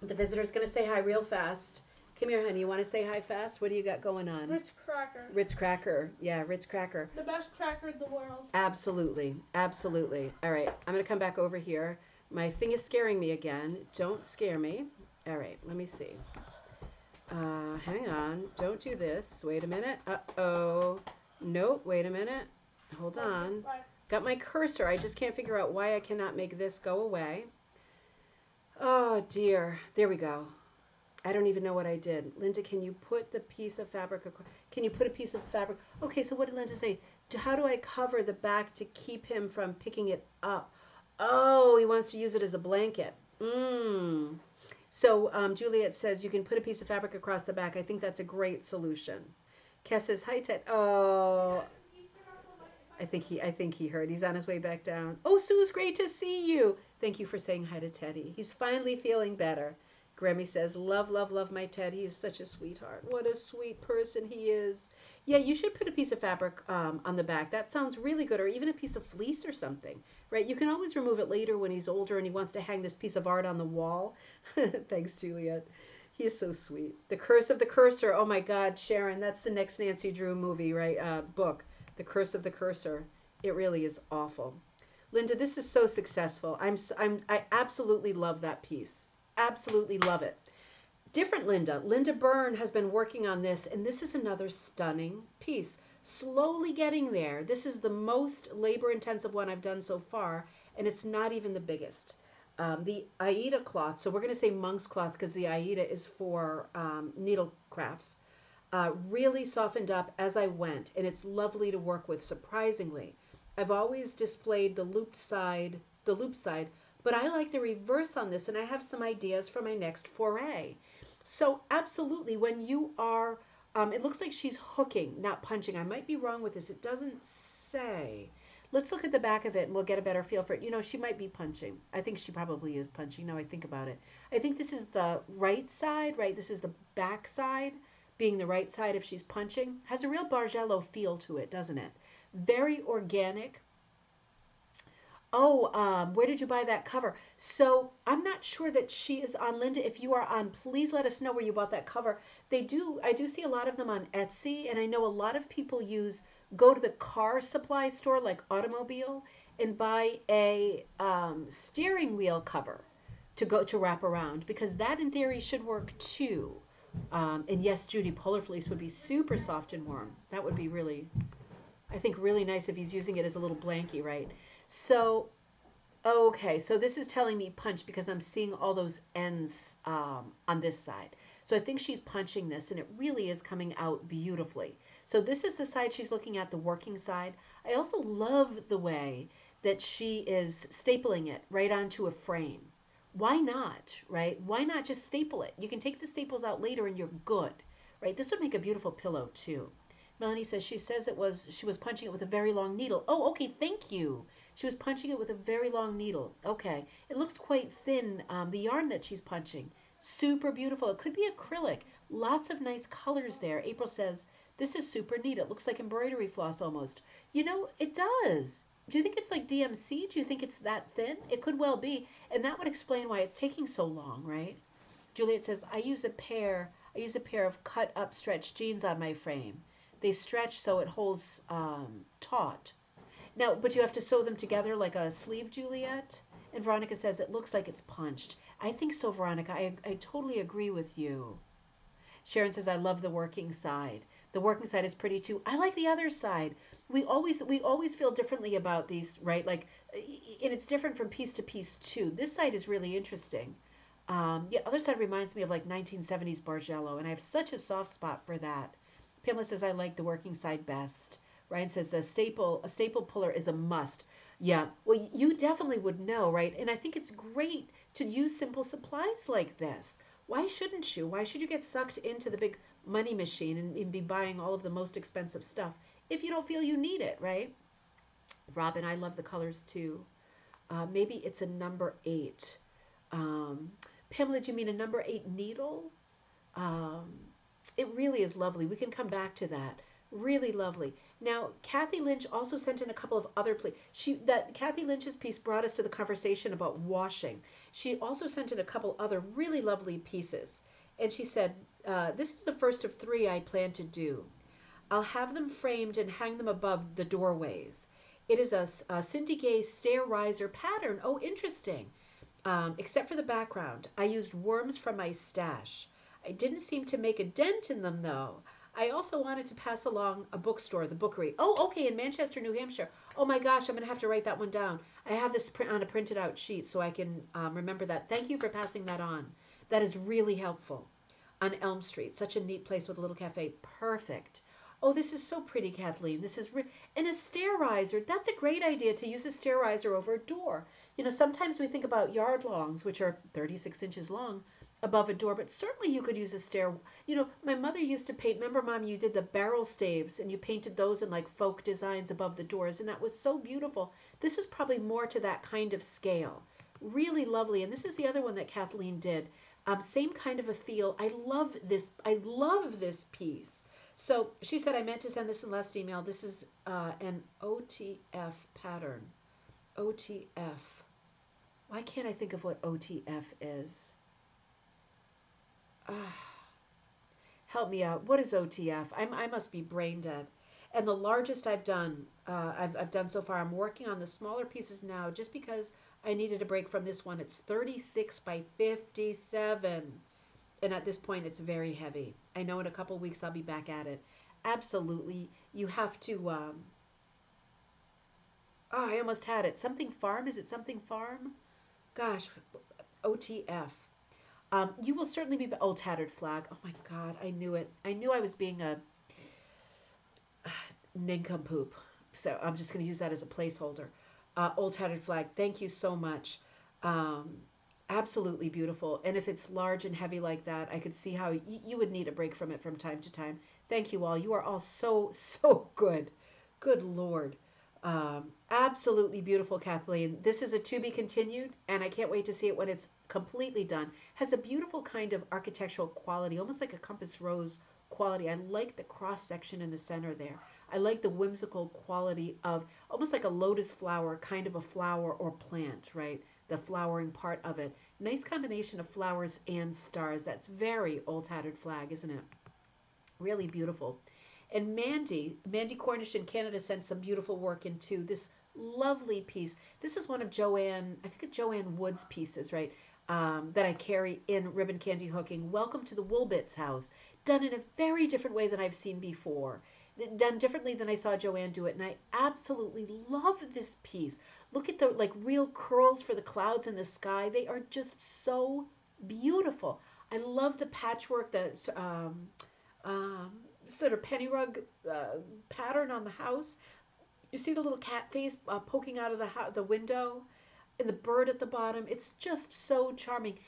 The visitor's going to say hi real fast. Come here, honey. You want to say hi fast? What do you got going on? Ritz Cracker. Ritz Cracker. Yeah, Ritz Cracker. The best cracker in the world. Absolutely. Absolutely. All right. I'm going to come back over here. My thing is scaring me again. Don't scare me. All right. Let me see. Hang on. Don't do this. Wait a minute. Uh-oh. Nope. Wait a minute. Hold on. Got my cursor. I just can't figure out why I cannot make this go away. Oh, dear. There we go. I don't even know what I did. Linda, can you put the piece of fabric, can you put a piece of fabric? Okay, so what did Linda say? How do I cover the back to keep him from picking it up? Oh, he wants to use it as a blanket. So Juliet says you can put a piece of fabric across the back. I think that's a great solution. Cass says, hi, Ted. Oh, I think he heard. He's on his way back down. Oh, Sue's great to see you. Thank you for saying hi to Teddy. He's finally feeling better. Grammy says, love, love, love my Ted. He is such a sweetheart. What a sweet person he is. Yeah, you should put a piece of fabric on the back. That sounds really good. Or even a piece of fleece or something, right? You can always remove it later when he's older and he wants to hang this piece of art on the wall. Thanks, Juliet. He is so sweet. The Curse of the Cursor. Oh, my God, Sharon, that's the next Nancy Drew movie, right? Book. The Curse of the Cursor. It really is awful. Linda, this is so successful. I absolutely love that piece. Absolutely love it. Different Linda. Linda Byrne has been working on this, and this is another stunning piece. Slowly getting there. This is the most labor-intensive one I've done so far, and it's not even the biggest. The Aida cloth, so we're going to say monk's cloth because the Aida is for needle crafts, really softened up as I went, and it's lovely to work with, surprisingly. I've always displayed the loop side, but I like the reverse on this, and I have some ideas for my next foray. So absolutely, when you are, it looks like she's hooking, not punching. I might be wrong with this. It doesn't say. Let's look at the back of it, and we'll get a better feel for it. You know, she might be punching. I think she probably is punching. Now I think about it. I think this is the right side, right? This is the back side, being the right side if she's punching. Has a real Bargello feel to it, doesn't it? Very organic. Oh, where did you buy that cover? So I'm not sure that she is on. Linda, if you are on, please let us know where you bought that cover. I do see a lot of them on Etsy, and I know a lot of people go to the car supply store like Automobile and buy a steering wheel cover to wrap around, because that in theory should work too. And yes, Judy, polar fleece would be super soft and warm. That would be really, I think, really nice if he's using it as a little blankie, right? So, okay, so this is telling me punch because I'm seeing all those ends on this side. So I think she's punching this, and it really is coming out beautifully. So this is the side she's looking at, the working side. I also love the way that she is stapling it right onto a frame. Why not, right? Why not just staple it? You can take the staples out later and you're good, right? This would make a beautiful pillow too. Melanie says she was punching it with a very long needle. Oh, okay, thank you. She was punching it with a very long needle. Okay, it looks quite thin. The yarn that she's punching, super beautiful. It could be acrylic. Lots of nice colors there. April says this is super neat. It looks like embroidery floss almost. You know, it does. Do you think it's like DMC? Do you think it's that thin? It could well be, and that would explain why it's taking so long, right? Juliet says I use a pair of cut up stretch jeans on my frame. They stretch so it holds taut. Now, but you have to sew them together like a sleeve, Juliet? And Veronica says it looks like it's punched. I think so, Veronica. I totally agree with you. Sharon says I love the working side. The working side is pretty too. I like the other side. We always feel differently about these, right? Like, and it's different from piece to piece too. This side is really interesting. Yeah, other side reminds me of like 1970s Bargello, and I have such a soft spot for that. Pamela says, I like the working side best. Ryan says a staple puller is a must. Yeah, well, you definitely would know, right? And I think it's great to use simple supplies like this. Why shouldn't you? Why should you get sucked into the big money machine and be buying all of the most expensive stuff if you don't feel you need it, right? Robin, I love the colors too. Maybe it's a number 8. Um, Pamela, do you mean a number 8 needle? Um, it really is lovely. We can come back to that. Really lovely. Now, Kathy Lynch also sent in a couple of other that Kathy Lynch's piece brought us to the conversation about washing. She also sent in a couple other really lovely pieces, and she said, "This is the first of 3 I plan to do. I'll have them framed and hang them above the doorways. It is a Cindy Gay stair riser pattern. Oh, interesting. Except for the background. I used worms from my stash. I didn't seem to make a dent in them, though. I also wanted to pass along a bookstore, the Bookery. Oh, okay, in Manchester, New Hampshire. Oh my gosh, I'm going to have to write that one down. I have this on a printed out sheet so I can remember that. Thank you for passing that on. That is really helpful. On Elm Street, such a neat place with a little cafe. Perfect. Oh, this is so pretty, Kathleen. This is and a stair riser. That's a great idea to use a stair riser over a door. You know, sometimes we think about yard longs, which are 36 inches long, above a door, but certainly you could use a stair. You know, my mother used to paint. Remember, Mom, you did the barrel staves and you painted those in like folk designs above the doors, and that was so beautiful. This is probably more to that kind of scale. Really lovely. And this is the other one that Kathleen did. Same kind of a feel. I love this. I love this piece. So she said, I meant to send this in last email. This is an OTF pattern. OTF. Why can't I think of what OTF is? Help me out. What is OTF? I must be brain dead. And the largest I've done, I've done so far. I'm working on the smaller pieces now, just because I needed a break from this one. It's 36 by 57. And at this point, it's very heavy. I know in a couple weeks I'll be back at it. Absolutely. You have to. I almost had it. Something farm? Is it something farm? Gosh, OTF. You will certainly be. Oh, tattered flag. Oh my God, I knew it. I knew I was being a nincompoop. So I'm just going to use that as a placeholder. Old tattered flag. Thank you so much. Um, Absolutely beautiful. And if it's large and heavy like that, I could see how you would need a break from it from time to time. Thank you all. You are all so, so good. Good Lord. Absolutely beautiful, Kathleen. This is a to be continued, and I can't wait to see it when it's completely done. Has a beautiful kind of architectural quality, almost like a compass rose quality. I like the cross section in the center there. I like the whimsical quality of almost like a lotus flower, kind of a flower or plant, right? The flowering part of it. Nice combination of flowers and stars. That's very old tattered flag, isn't it? Really beautiful. And Mandy Cornish in Canada sent some beautiful work into this lovely piece. This is one of Joanne, I think it's Joanne Wood's pieces, right? That I carry in ribbon candy hooking. Welcome to the Woolbits house. Done in a very different way than I've seen before. Done differently than I saw Joanne do it. And I absolutely love this piece. Look at the like real curls for the clouds in the sky. They are just so beautiful. I love the patchwork, the sort of penny rug pattern on the house. You see the little cat face poking out of the window, and the bird at the bottom. It's just so charming.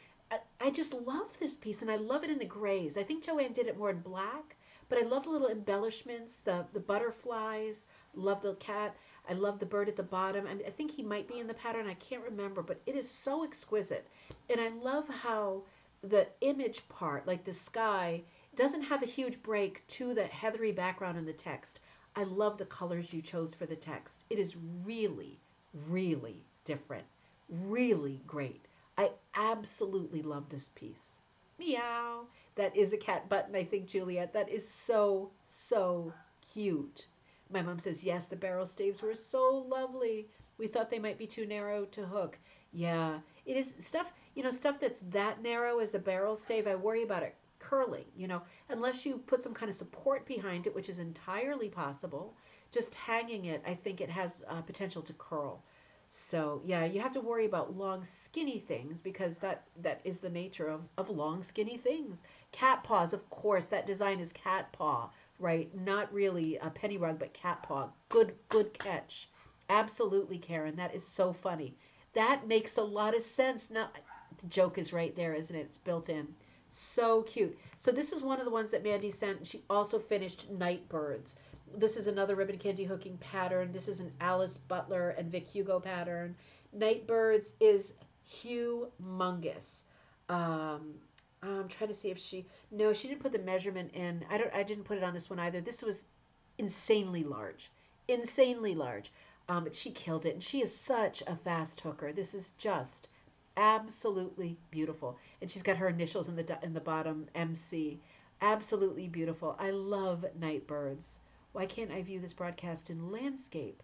I just love this piece, and I love it in the grays. I think Joanne did it more in black, but I love the little embellishments, the butterflies. Love the cat. I love the bird at the bottom. I think he might be in the pattern. I can't remember, but it is so exquisite. And I love how the image part, like the sky, doesn't have a huge break to the heathery background in the text. I love the colors you chose for the text. It is really, really different. Really great. I absolutely love this piece. Meow. That is a cat button, I think, Juliet. That is so, so cute. My mom says, yes, the barrel staves were so lovely. We thought they might be too narrow to hook. Yeah, it is stuff, stuff that's that narrow as a barrel stave. I worry about it curling, unless you put some kind of support behind it, which is entirely possible. Just hanging it, I think it has potential to curl. So yeah, you have to worry about long, skinny things because that is the nature of long, skinny things. Cat paws, of course, that design is cat paw, right? Not really a penny rug, but cat paw. Good catch. Absolutely, Karen. That is so funny. That makes a lot of sense. Now, the joke is right there, isn't it? It's built in. So cute. So this is one of the ones that Mandy sent. She also finished Night Birds. This is another ribbon candy hooking pattern. This is an Alice Butler and Vic Hugo pattern. Nightbirds is humongous. Um, I'm trying to see if she. No, she didn't put the measurement in. I didn't put it on this one either. This was insanely large, insanely large. But she killed it, and she is such a fast hooker. This is just absolutely beautiful, and she's got her initials in the bottom, MC. Absolutely beautiful. I love Nightbirds. Why can't I view this broadcast in landscape?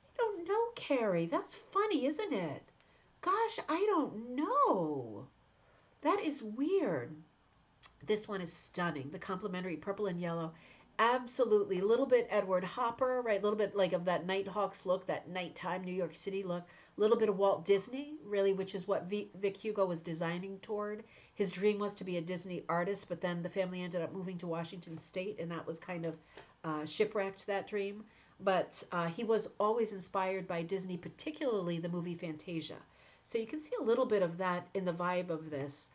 I don't know, Carrie. That's funny, isn't it? Gosh, I don't know. That is weird. This one is stunning. The complementary purple and yellow. Absolutely. A little bit Edward Hopper, right? A little bit like of that Nighthawks look, that nighttime New York City look. A little bit of Walt Disney, really, which is what Vic Hugo was designing toward. His dream was to be a Disney artist, but then the family ended up moving to Washington State, and that was kind of shipwrecked that dream. But he was always inspired by Disney, particularly the movie Fantasia. So you can see a little bit of that in the vibe of this.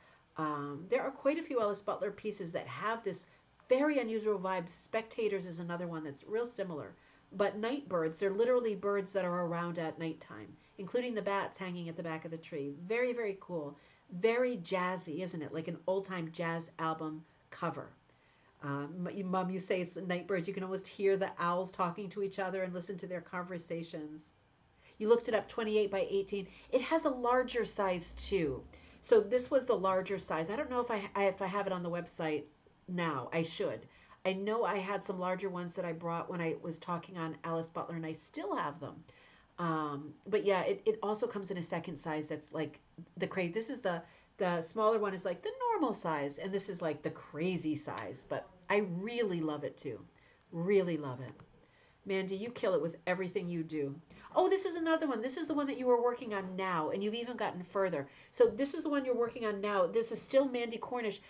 There are quite a few Alice Butler pieces that have this very unusual vibe. Spectators is another one that's real similar. But night birds, they're literally birds that are around at nighttime, including the bats hanging at the back of the tree. Very, very cool. Very jazzy, isn't it? Like an old time jazz album cover. Mom, you say it's night birds. You can almost hear the owls talking to each other and listen to their conversations. You looked it up, 28 by 18. It has a larger size too. So this was the larger size. I don't know if I have it on the website now. I should. I know I had some larger ones that I brought when I was talking on Alice Butler, and I still have them. But yeah, it also comes in a second size that's like the crazy. This is the smaller one is like the normal size, and this is like the crazy size. But I really love it too. Really love it. Mandy, you kill it with everything you do. Oh, this is another one. This is the one that you are working on now, and you've even gotten further. So this is the one you're working on now. This is still Mandy Cornish.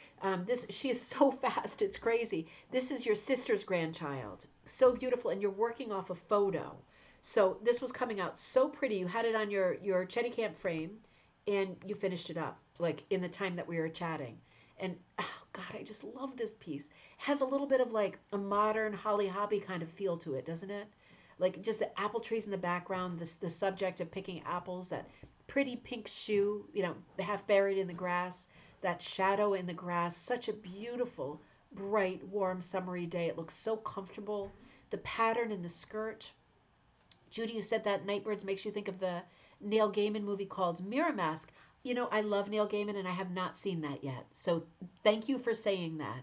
This she is so fast, it's crazy. This is your sister's grandchild. So beautiful, and you're working off a photo. So this was coming out so pretty. You had it on your Chetty Camp frame, and you finished it up like in the time that we were chatting. And oh God, I just love this piece. It has a little bit of like a modern Holly Hobbie kind of feel to it, doesn't it? Like just the apple trees in the background, the subject of picking apples, that pretty pink shoe, half buried in the grass, that shadow in the grass. Such a beautiful, bright, warm, summery day. It looks so comfortable. The pattern in the skirt. Judy, you said that Nightbirds makes you think of the Neil Gaiman movie called Mirror Mask. I love Neil Gaiman and I have not seen that yet. So thank you for saying that.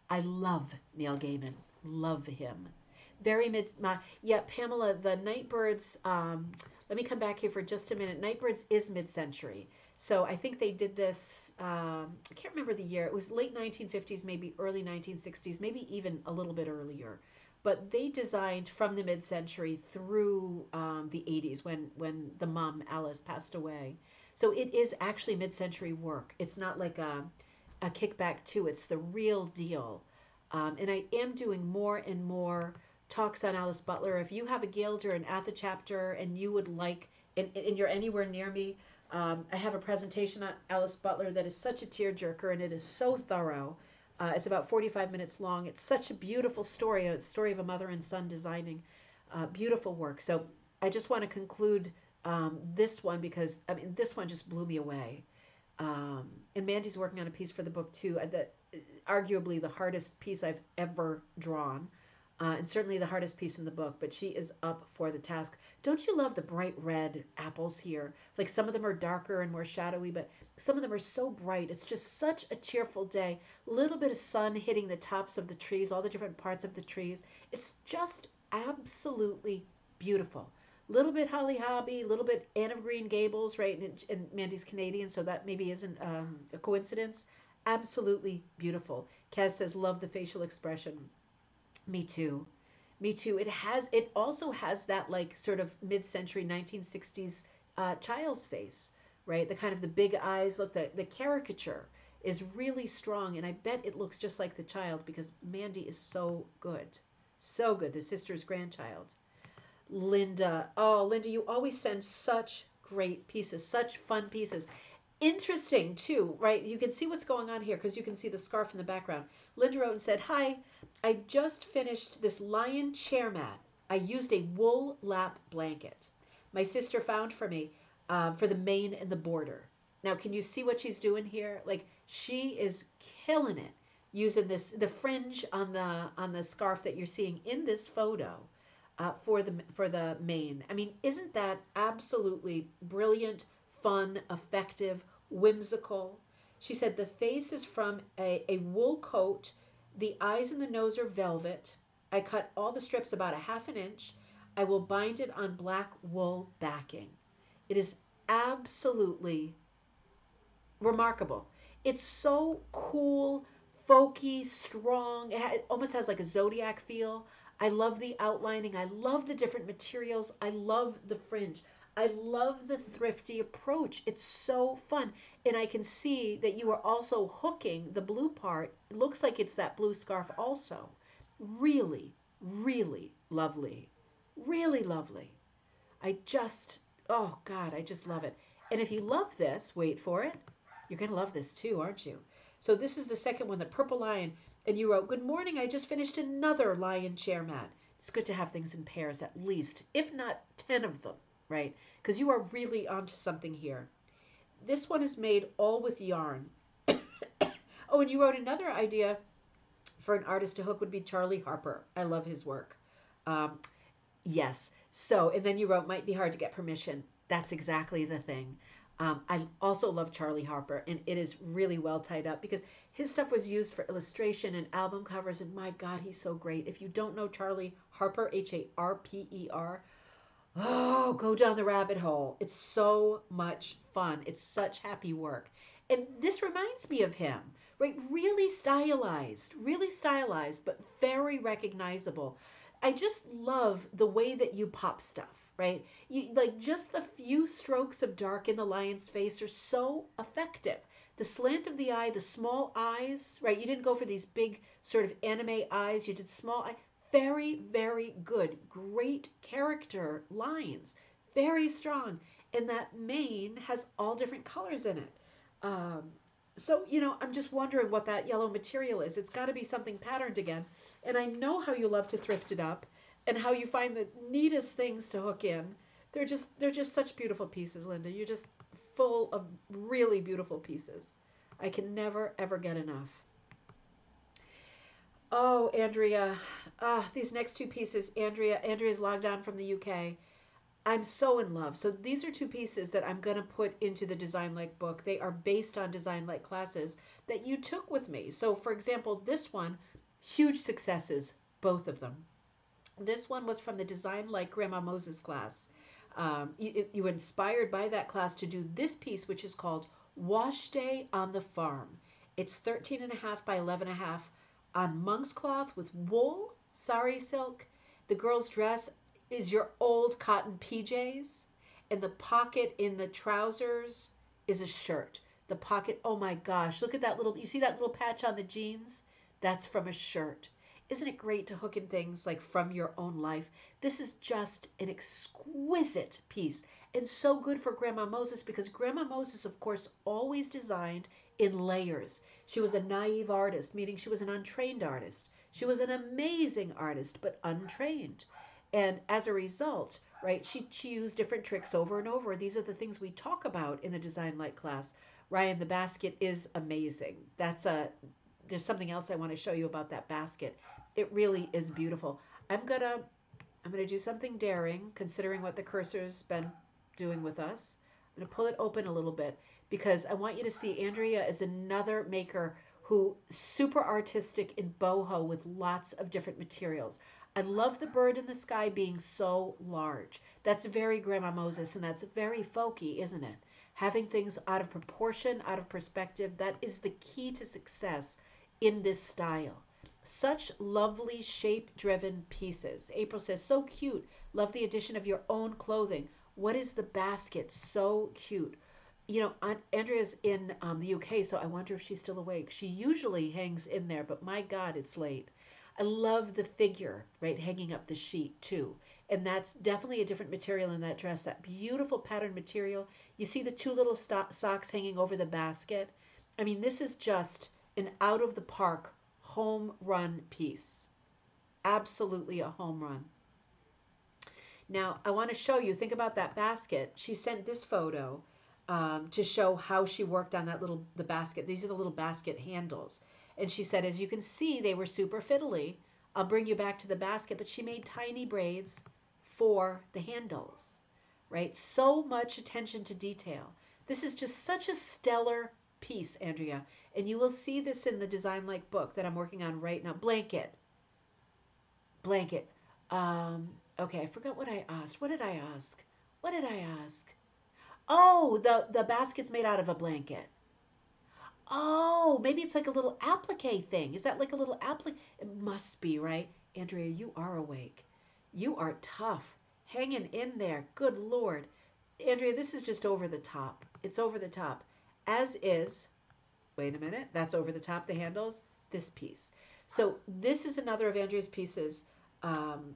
I love Neil Gaiman. Love him. Very yeah, Pamela, the Nightbirds, let me come back here for just a minute. Nightbirds is mid-century. So I think they did this, I can't remember the year. It was late 1950s, maybe early 1960s, maybe even a little bit earlier. But they designed from the mid-century through the 80s when the mom, Alice, passed away. So it is actually mid-century work. It's not like a kickback too. It's the real deal. And I am doing more and more talks on Alice Butler. If you have a guild or an ATHA chapter and you would like, and you're anywhere near me, I have a presentation on Alice Butler that is such a tearjerker, and it is so thorough. It's about 45 minutes long. It's such a beautiful story, a story of a mother and son designing beautiful work. So I just want to conclude this one because, this one just blew me away. And Mandy's working on a piece for the book too, that arguably the hardest piece I've ever drawn. And certainly the hardest piece in the book, but she is up for the task. Don't you love the bright red apples here? Like some of them are darker and more shadowy, but some of them are so bright. It's just such a cheerful day. A little bit of sun hitting the tops of the trees, all the different parts of the trees. It's just absolutely beautiful. Little bit Holly Hobbie, a little bit Anne of Green Gables, right? And Mandy's Canadian, so that maybe isn't a coincidence. Absolutely beautiful. Kaz says, love the facial expression. Me too. Me too. It also has that like sort of mid-century 1960s child's face, right? The kind of the big eyes. Look, the caricature is really strong, and I bet it looks just like the child because Mandy is so good. So good, the sister's grandchild. Linda. Oh, Linda, you always send such great pieces, such fun pieces. Interesting, too, right? You can see what's going on here because you can see the scarf in the background. Linda wrote and said, "Hi, I just finished this lion chair mat. I used a wool lap blanket my sister found for me for the mane and the border." Now, can you see what she's doing here? Like, she is killing it using this, the fringe on the scarf that you're seeing in this photo for the mane. I mean, isn't that absolutely brilliant, fun, effective, whimsical? She said the face is from a wool coat. The eyes and the nose are velvet. I cut all the strips about a half an inch. I will bind it on black wool backing. It is absolutely remarkable. It's so cool, folky, strong. It almost has like a zodiac feel. I love the outlining. I love the different materials. I love the fringe. I love the thrifty approach. It's so fun. And I can see that you are also hooking the blue part. It looks like it's that blue scarf also. Really, really lovely. Really lovely. I just, oh God, I just love it. And if you love this, wait for it, you're going to love this too, aren't you? So this is the second one, the purple lion. And you wrote, "Good morning, I just finished another lion chair mat." It's good to have things in pairs, at least, if not 10 of them, right? Because you are really onto something here. This one is made all with yarn. Oh, and you wrote another idea for an artist to hook would be Charlie Harper. I love his work. Um, yes. So, and then you wrote, "Might be hard to get permission." That's exactly the thing. I also love Charlie Harper, and it is really well tied up because his stuff was used for illustration and album covers, and my God, he's so great. If you don't know Charlie Harper, Harper, oh, go down the rabbit hole. It's so much fun. It's such happy work. And this reminds me of him, right? Really stylized, but very recognizable. I just love the way that you pop stuff, right? You like just the few strokes of dark in the lion's face are so effective. The slant of the eye, the small eyes, right? You didn't go for these big sort of anime eyes. You did small eye. Very, very good. Great character lines. Very strong. And that mane has all different colors in it. Um, so, I'm just wondering what that yellow material is. It's got to be something patterned again. And I know how you love to thrift it up and how you find the neatest things to hook in. They're just such beautiful pieces, Linda. You're just full of really beautiful pieces. I can never ever get enough. Oh, Andrea. These next two pieces, Andrea's logged on from the UK. I'm so in love. So these are two pieces that I'm going to put into the Design Like book. They are based on Design Like classes that you took with me. So for example, this one, huge successes, both of them. This one was from the Design Like Grandma Moses class. You were inspired by that class to do this piece, which is called Wash Day on the Farm. It's 13 and a half by 11 and a half on monk's cloth with wool, sari silk. The girl's dress is your old cotton PJs, and the pocket in the trousers is a shirt. The pocket, oh my gosh, look at that little, you see that little patch on the jeans? That's from a shirt. Isn't it great to hook in things like from your own life? This is just an exquisite piece and so good for Grandma Moses because Grandma Moses, of course, always designed in layers. She was a naive artist, meaning she was an untrained artist. She was an amazing artist, but untrained. And as a result, right, she used different tricks over and over. These are the things we talk about in the Design Like class. Ryan, the basket is amazing. There's something else I want to show you about that basket. It really is beautiful. I'm gonna do something daring, considering what the cursor's been doing with us. I'm gonna pull it open a little bit because I want you to see Andrea is another maker who super artistic in boho with lots of different materials. I love the bird in the sky being so large. That's very Grandma Moses and that's very folky, isn't it? Having things out of proportion, out of perspective, that is the key to success in this style. Such lovely shape driven pieces. April says, so cute. Love the addition of your own clothing. What is the basket? So cute. You know, Aunt Andrea's in the UK, so I wonder if she's still awake. She usually hangs in there, but my God, it's late. I love the figure, right, hanging up the sheet too. And that's definitely a different material in that dress, that beautiful pattern material. You see the two little socks hanging over the basket. I mean, this is just an out of the park home run piece. Absolutely a home run. Now, I want to show you, think about that basket. She sent this photo to show how she worked on the basket. These are the little basket handles. And she said, as you can see, they were super fiddly. I'll bring you back to the basket, but she made tiny braids for the handles, right? So much attention to detail. This is just such a stellar piece, Andrea. And you will see this in the Design Like book that I'm working on right now. Blanket. Blanket. Okay, I forgot what I asked. What did I ask? What did I ask? Oh, the basket's made out of a blanket. Oh, maybe it's like a little applique thing. Is that like a little applique? It must be, right? Andrea, you are awake. You are tough. Hanging in there. Good Lord. Andrea, this is just over the top. It's over the top. As is, wait a minute, that's over the top, the handles, this piece. So this is another of Andrea's pieces. Um,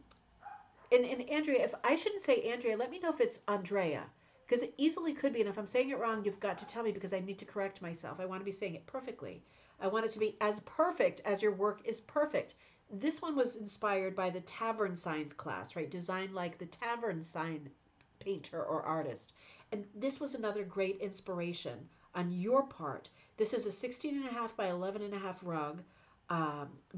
and Andrea, if I shouldn't say Andrea, let me know if it's Andrea, because it easily could be. And if I'm saying it wrong, you've got to tell me because I need to correct myself. I want to be saying it perfectly. I want it to be as perfect as your work is perfect. This one was inspired by the tavern signs class, right? Design like the tavern sign painter or artist. And this was another great inspiration on your part. This is a 16.5 by 11.5 rug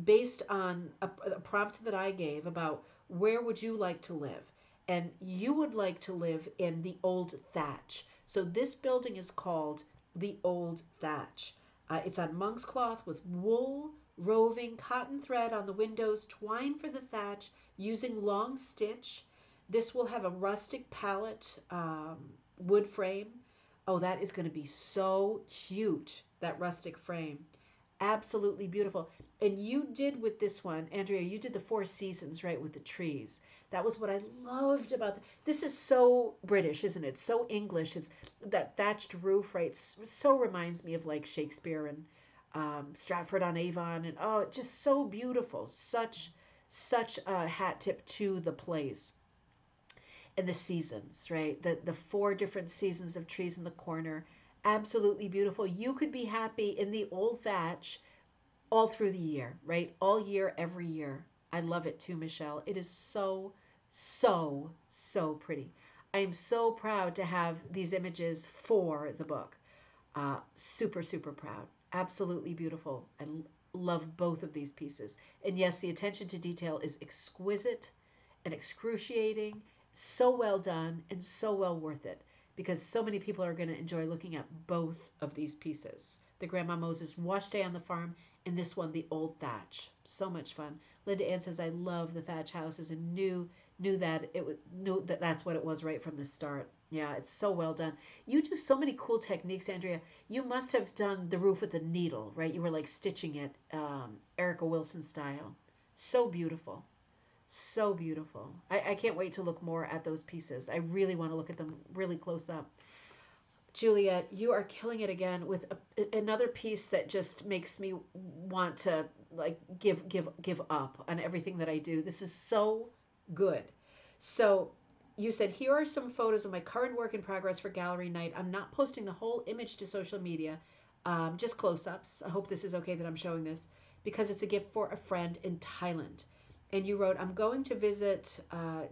based on a prompt that I gave about where would you like to live? And you would like to live in the old thatch. So this building is called the Old Thatch. It's on monk's cloth with wool, roving cotton thread on the windows, twine for the thatch, using long stitch. This will have a rustic pallet wood frame. Oh, that is going to be so cute, that rustic frame. Absolutely beautiful. And you did with this one, Andrea, you did the Four Seasons, right, with the trees. That was what I loved about this. Is so British, isn't it? So English. It's that thatched roof, right? So reminds me of like Shakespeare and Stratford on Avon, and oh, just so beautiful. Such a hat tip to the place. And the seasons, right? The four different seasons of trees in the corner. Absolutely beautiful. You could be happy in the old thatch all through the year, right? All year, every year. I love it too, Michelle. It is so pretty. I am so proud to have these images for the book. Super proud. Absolutely beautiful. I love both of these pieces. And yes, the attention to detail is exquisite and excruciating, so well done, and so well worth it because so many people are going to enjoy looking at both of these pieces. The Grandma Moses Wash Day on the Farm, and this one, the Old Thatch. So much fun. Linda Ann says, I love the thatch houses and knew that that's what it was right from the start. Yeah, it's so well done. You do so many cool techniques, Andrea. You must have done the roof with a needle, right? You were like stitching it, Erica Wilson style. So beautiful. So beautiful. I can't wait to look more at those pieces. I really want to look at them really close up. Juliet, you are killing it again with another piece that just makes me want to like give up on everything that I do. This is so good. So you said here are some photos of my current work in progress for gallery night. I'm not posting the whole image to social media, just close-ups. I hope this is okay that I'm showing this because it's a gift for a friend in Thailand. And you wrote, I'm going to visit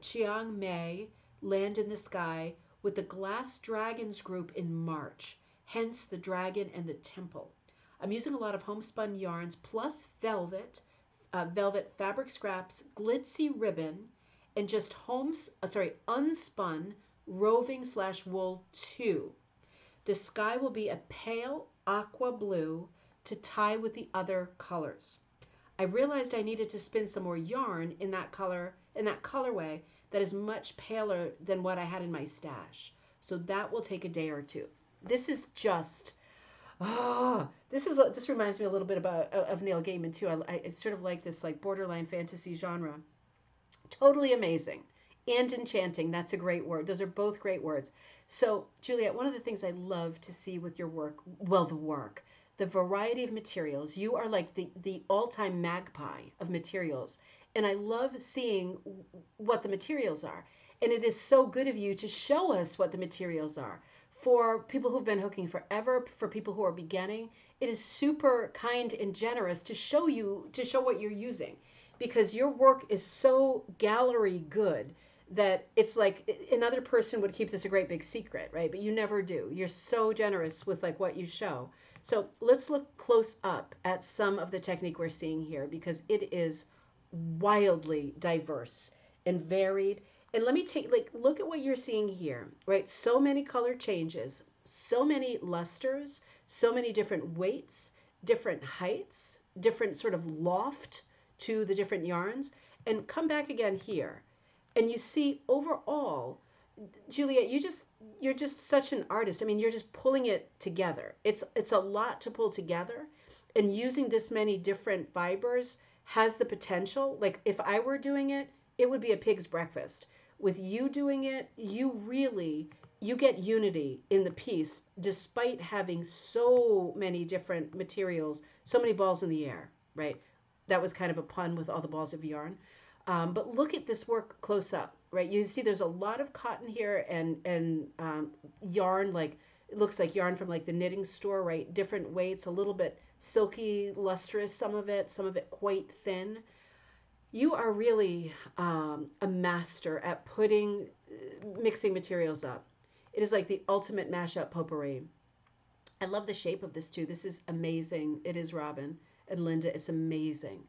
Chiang Mai, Land in the Sky, with the Glass Dragons group in March, hence the dragon and the temple. I'm using a lot of homespun yarns plus velvet fabric scraps, glitzy ribbon, and just unspun roving/wool 2. The sky will be a pale aqua blue to tie with the other colors. I realized I needed to spin some more yarn in that colorway that is much paler than what I had in my stash. So that will take a day or two. This is just this reminds me a little bit of Neil Gaiman too. I sort of like this like borderline fantasy genre. Totally amazing. And enchanting. That's a great word. Those are both great words. So, Juliet, one of the things I love to see with your work, well, the variety of materials. You are like the all time magpie of materials. And I love seeing what the materials are. And it is so good of you to show us what the materials are. For people who've been hooking forever, for people who are beginning, it is super kind and generous to show what you're using because your work is so gallery good that it's like another person would keep this a great big secret, right? But you never do. You're so generous with like what you show. So let's look close up at some of the technique we're seeing here because it is wildly diverse and varied. And let me take like look at what you're seeing here, right? So many color changes, so many lusters, so many different weights, different heights, different sort of loft to the different yarns. And come back again here and you see overall, Juliet, you're just such an artist. I mean, you're just pulling it together. It's a lot to pull together, and using this many different fibers has the potential. Like if I were doing it, it would be a pig's breakfast. With you doing it, you get unity in the piece despite having so many different materials, so many balls in the air, right? That was kind of a pun with all the balls of yarn. But look at this work close up, right? You see there's a lot of cotton here and yarn, like it looks like yarn from like the knitting store, right? Different weights, a little bit silky, lustrous, some of it quite thin. You are really a master at mixing materials up. It is like the ultimate mashup potpourri. I love the shape of this too. This is amazing. It is Robin and Linda. It's amazing.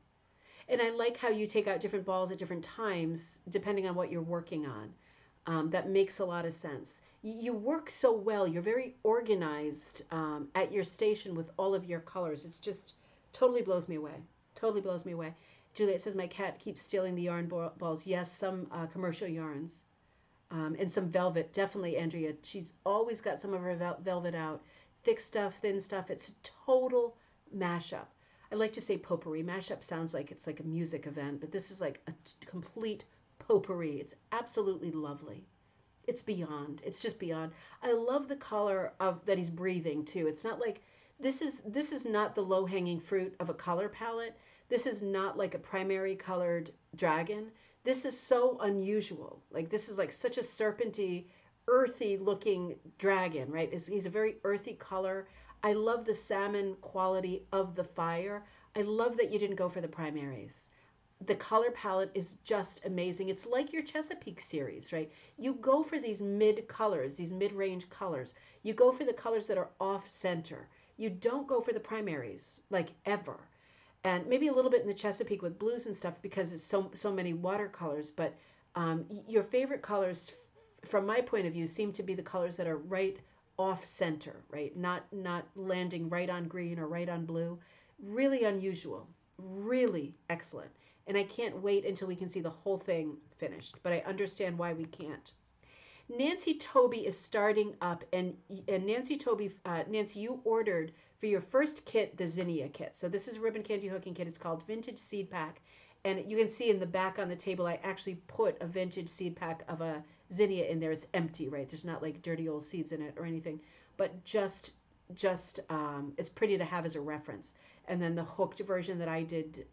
And I like how you take out different balls at different times, depending on what you're working on. That makes a lot of sense. You work so well. You're very organized at your station with all of your colors. It's just totally blows me away. Totally blows me away. Juliet says my cat keeps stealing the yarn balls. Yes, some commercial yarns and some velvet. Definitely, Andrea. She's always got some of her velvet out. Thick stuff, thin stuff. It's a total mashup. I like to say potpourri. Mashup sounds like it's like a music event, but this is like a complete potpourri. It's absolutely lovely. It's beyond. It's just beyond. I love the color of that he's breathing too. It's not like this is not the low-hanging fruit of a color palette. This is not like a primary colored dragon. This is so unusual. Like this is like such a serpenty, earthy looking dragon, right? He's a very earthy color. I love the salmon quality of the fire. I love that you didn't go for the primaries. The color palette is just amazing. It's like your Chesapeake series, right? You go for these mid colors, these mid range colors. You go for the colors that are off center. You don't go for the primaries, like ever. And maybe a little bit in the Chesapeake with blues and stuff because it's so many watercolors. But your favorite colors, from my point of view, seem to be the colors that are right off center, right? Not landing right on green or right on blue. Really unusual, really excellent. And I can't wait until we can see the whole thing finished, but I understand why we can't. Nancy Toby is starting up, and Nancy, you ordered for your first kit the zinnia kit. So this is a ribbon candy hooking kit. It's called Vintage Seed Pack, and you can see in the back on the table I actually put a vintage seed pack of a zinnia in there. It's empty, right? There's not like dirty old seeds in it or anything, but just it's pretty to have as a reference. And then the hooked version that I did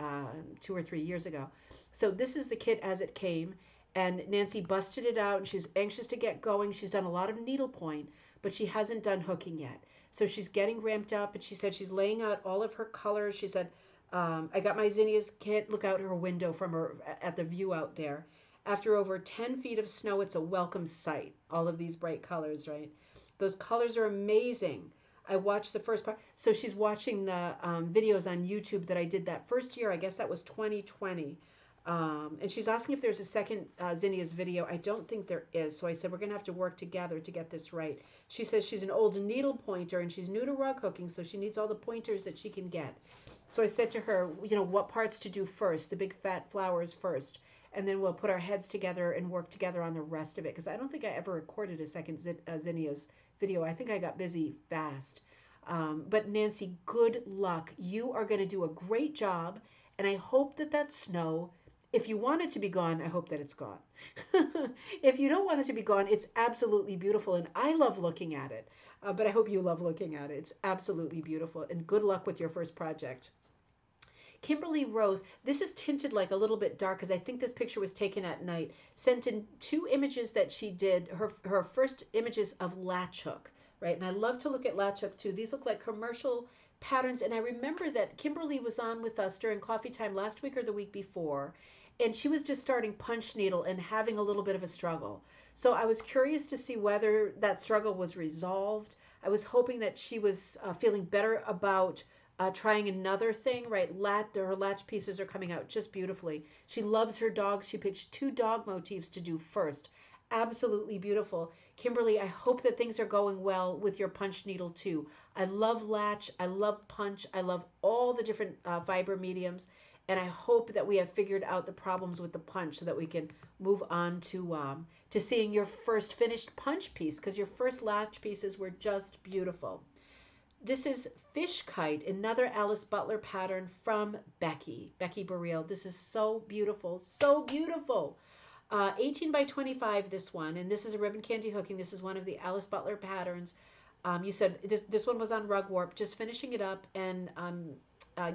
2 or 3 years ago. So this is the kit as it came, and Nancy busted it out, and she's anxious to get going. She's done a lot of needlepoint, but she hasn't done hooking yet. So she's getting ramped up, and she said she's laying out all of her colors. She said, I got my zinnias, can't look out her window from her at the view out there. After over 10 feet of snow, it's a welcome sight, all of these bright colors, right? Those colors are amazing. I watched the first part. So she's watching the videos on YouTube that I did that first year. I guess that was 2020. And she's asking if there's a second zinnias video. I don't think there is. So I said, we're going to have to work together to get this right. She says she's an old needle pointer and she's new to rug hooking, so she needs all the pointers that she can get. So I said to her, what parts to do first, the big fat flowers first, and then we'll put our heads together and work together on the rest of it. Because I don't think I ever recorded a second zinnias video. I think I got busy fast. But Nancy, good luck. You are going to do a great job, and I hope that snow If you want it to be gone, I hope that it's gone. If you don't want it to be gone, it's absolutely beautiful, and I love looking at it. But I hope you love looking at it. It's absolutely beautiful, and good luck with your first project. Kimberly Rose, this is tinted like a little bit dark because I think this picture was taken at night. Sent in two images that she did, her first images of latch hook, right? And I love to look at latch hook too. These look like commercial patterns. And I remember that Kimberly was on with us during coffee time last week or the week before, and she was just starting punch needle and having a little bit of a struggle. So I was curious to see whether that struggle was resolved. I was hoping that she was feeling better about trying another thing, right? Her latch pieces are coming out just beautifully. She loves her dogs. She picked two dog motifs to do first. Absolutely beautiful. Kimberly, I hope that things are going well with your punch needle too. I love latch. I love punch. I love all the different fiber mediums. And I hope that we have figured out the problems with the punch so that we can move on to seeing your first finished punch piece, because your first latch pieces were just beautiful. This is Fish Kite, another Alice Butler pattern from Becky Burrell. This is so beautiful, so beautiful. 18 by 25, this one, and this is a ribbon candy hooking. This is one of the Alice Butler patterns. You said this one was on rug warp, just finishing it up, and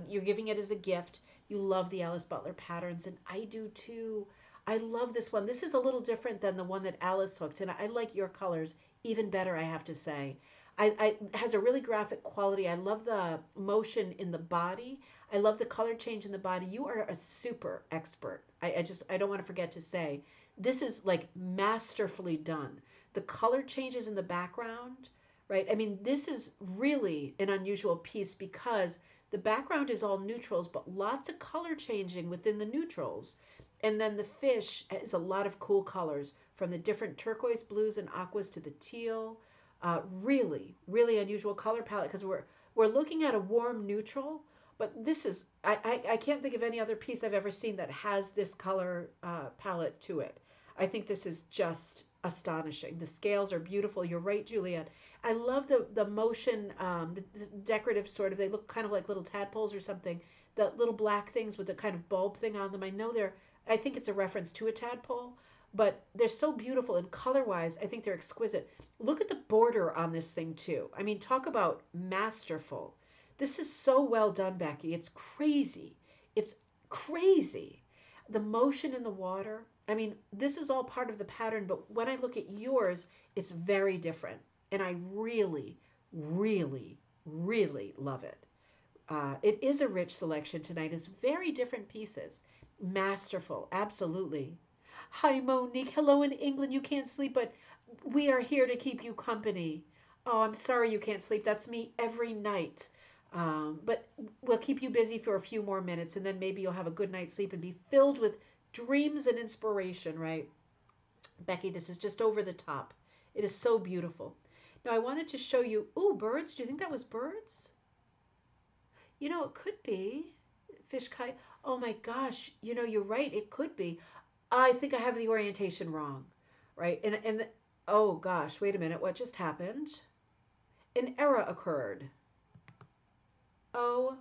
you're giving it as a gift. You love the Alice Butler patterns, and I do too. I love this one. This is a little different than the one that Alice hooked, and I like your colors even better, I have to say. It has a really graphic quality. I love the motion in the body. I love the color change in the body. You are a super expert. I don't want to forget to say, this is like masterfully done. The color changes in the background, right? I mean, this is really an unusual piece because the background is all neutrals, but lots of color changing within the neutrals. And then the fish has a lot of cool colors, from the different turquoise blues and aquas to the teal. Really unusual color palette because we're looking at a warm neutral, but this is I can't think of any other piece I've ever seen that has this color palette to it. I think this is just astonishing. The scales are beautiful. You're right, Juliet. I love the motion, the decorative sort of. They look kind of like little tadpoles or something. The little black things with the kind of bulb thing on them. I know they're. I think it's a reference to a tadpole, but they're so beautiful, and color wise, I think they're exquisite. Look at the border on this thing too. I mean, talk about masterful. This is so well done, Becky. It's crazy. It's crazy. The motion in the water. I mean, this is all part of the pattern, but when I look at yours, it's very different. And I really love it. It is a rich selection tonight. It's very different pieces. Masterful, absolutely. Hi, Monique. Hello in England. You can't sleep, but we are here to keep you company. Oh, I'm sorry you can't sleep. That's me every night. But we'll keep you busy for a few more minutes, and then maybe you'll have a good night's sleep and be filled with dreams and inspiration, right? Becky, this is just over the top. It is so beautiful. Now, I wanted to show you. Ooh, birds. Do you think that was birds? You know, it could be. Fish kite. Oh my gosh. You know, you're right. It could be. I think I have the orientation wrong, right? Oh gosh, wait a minute. What just happened? An error occurred. Oh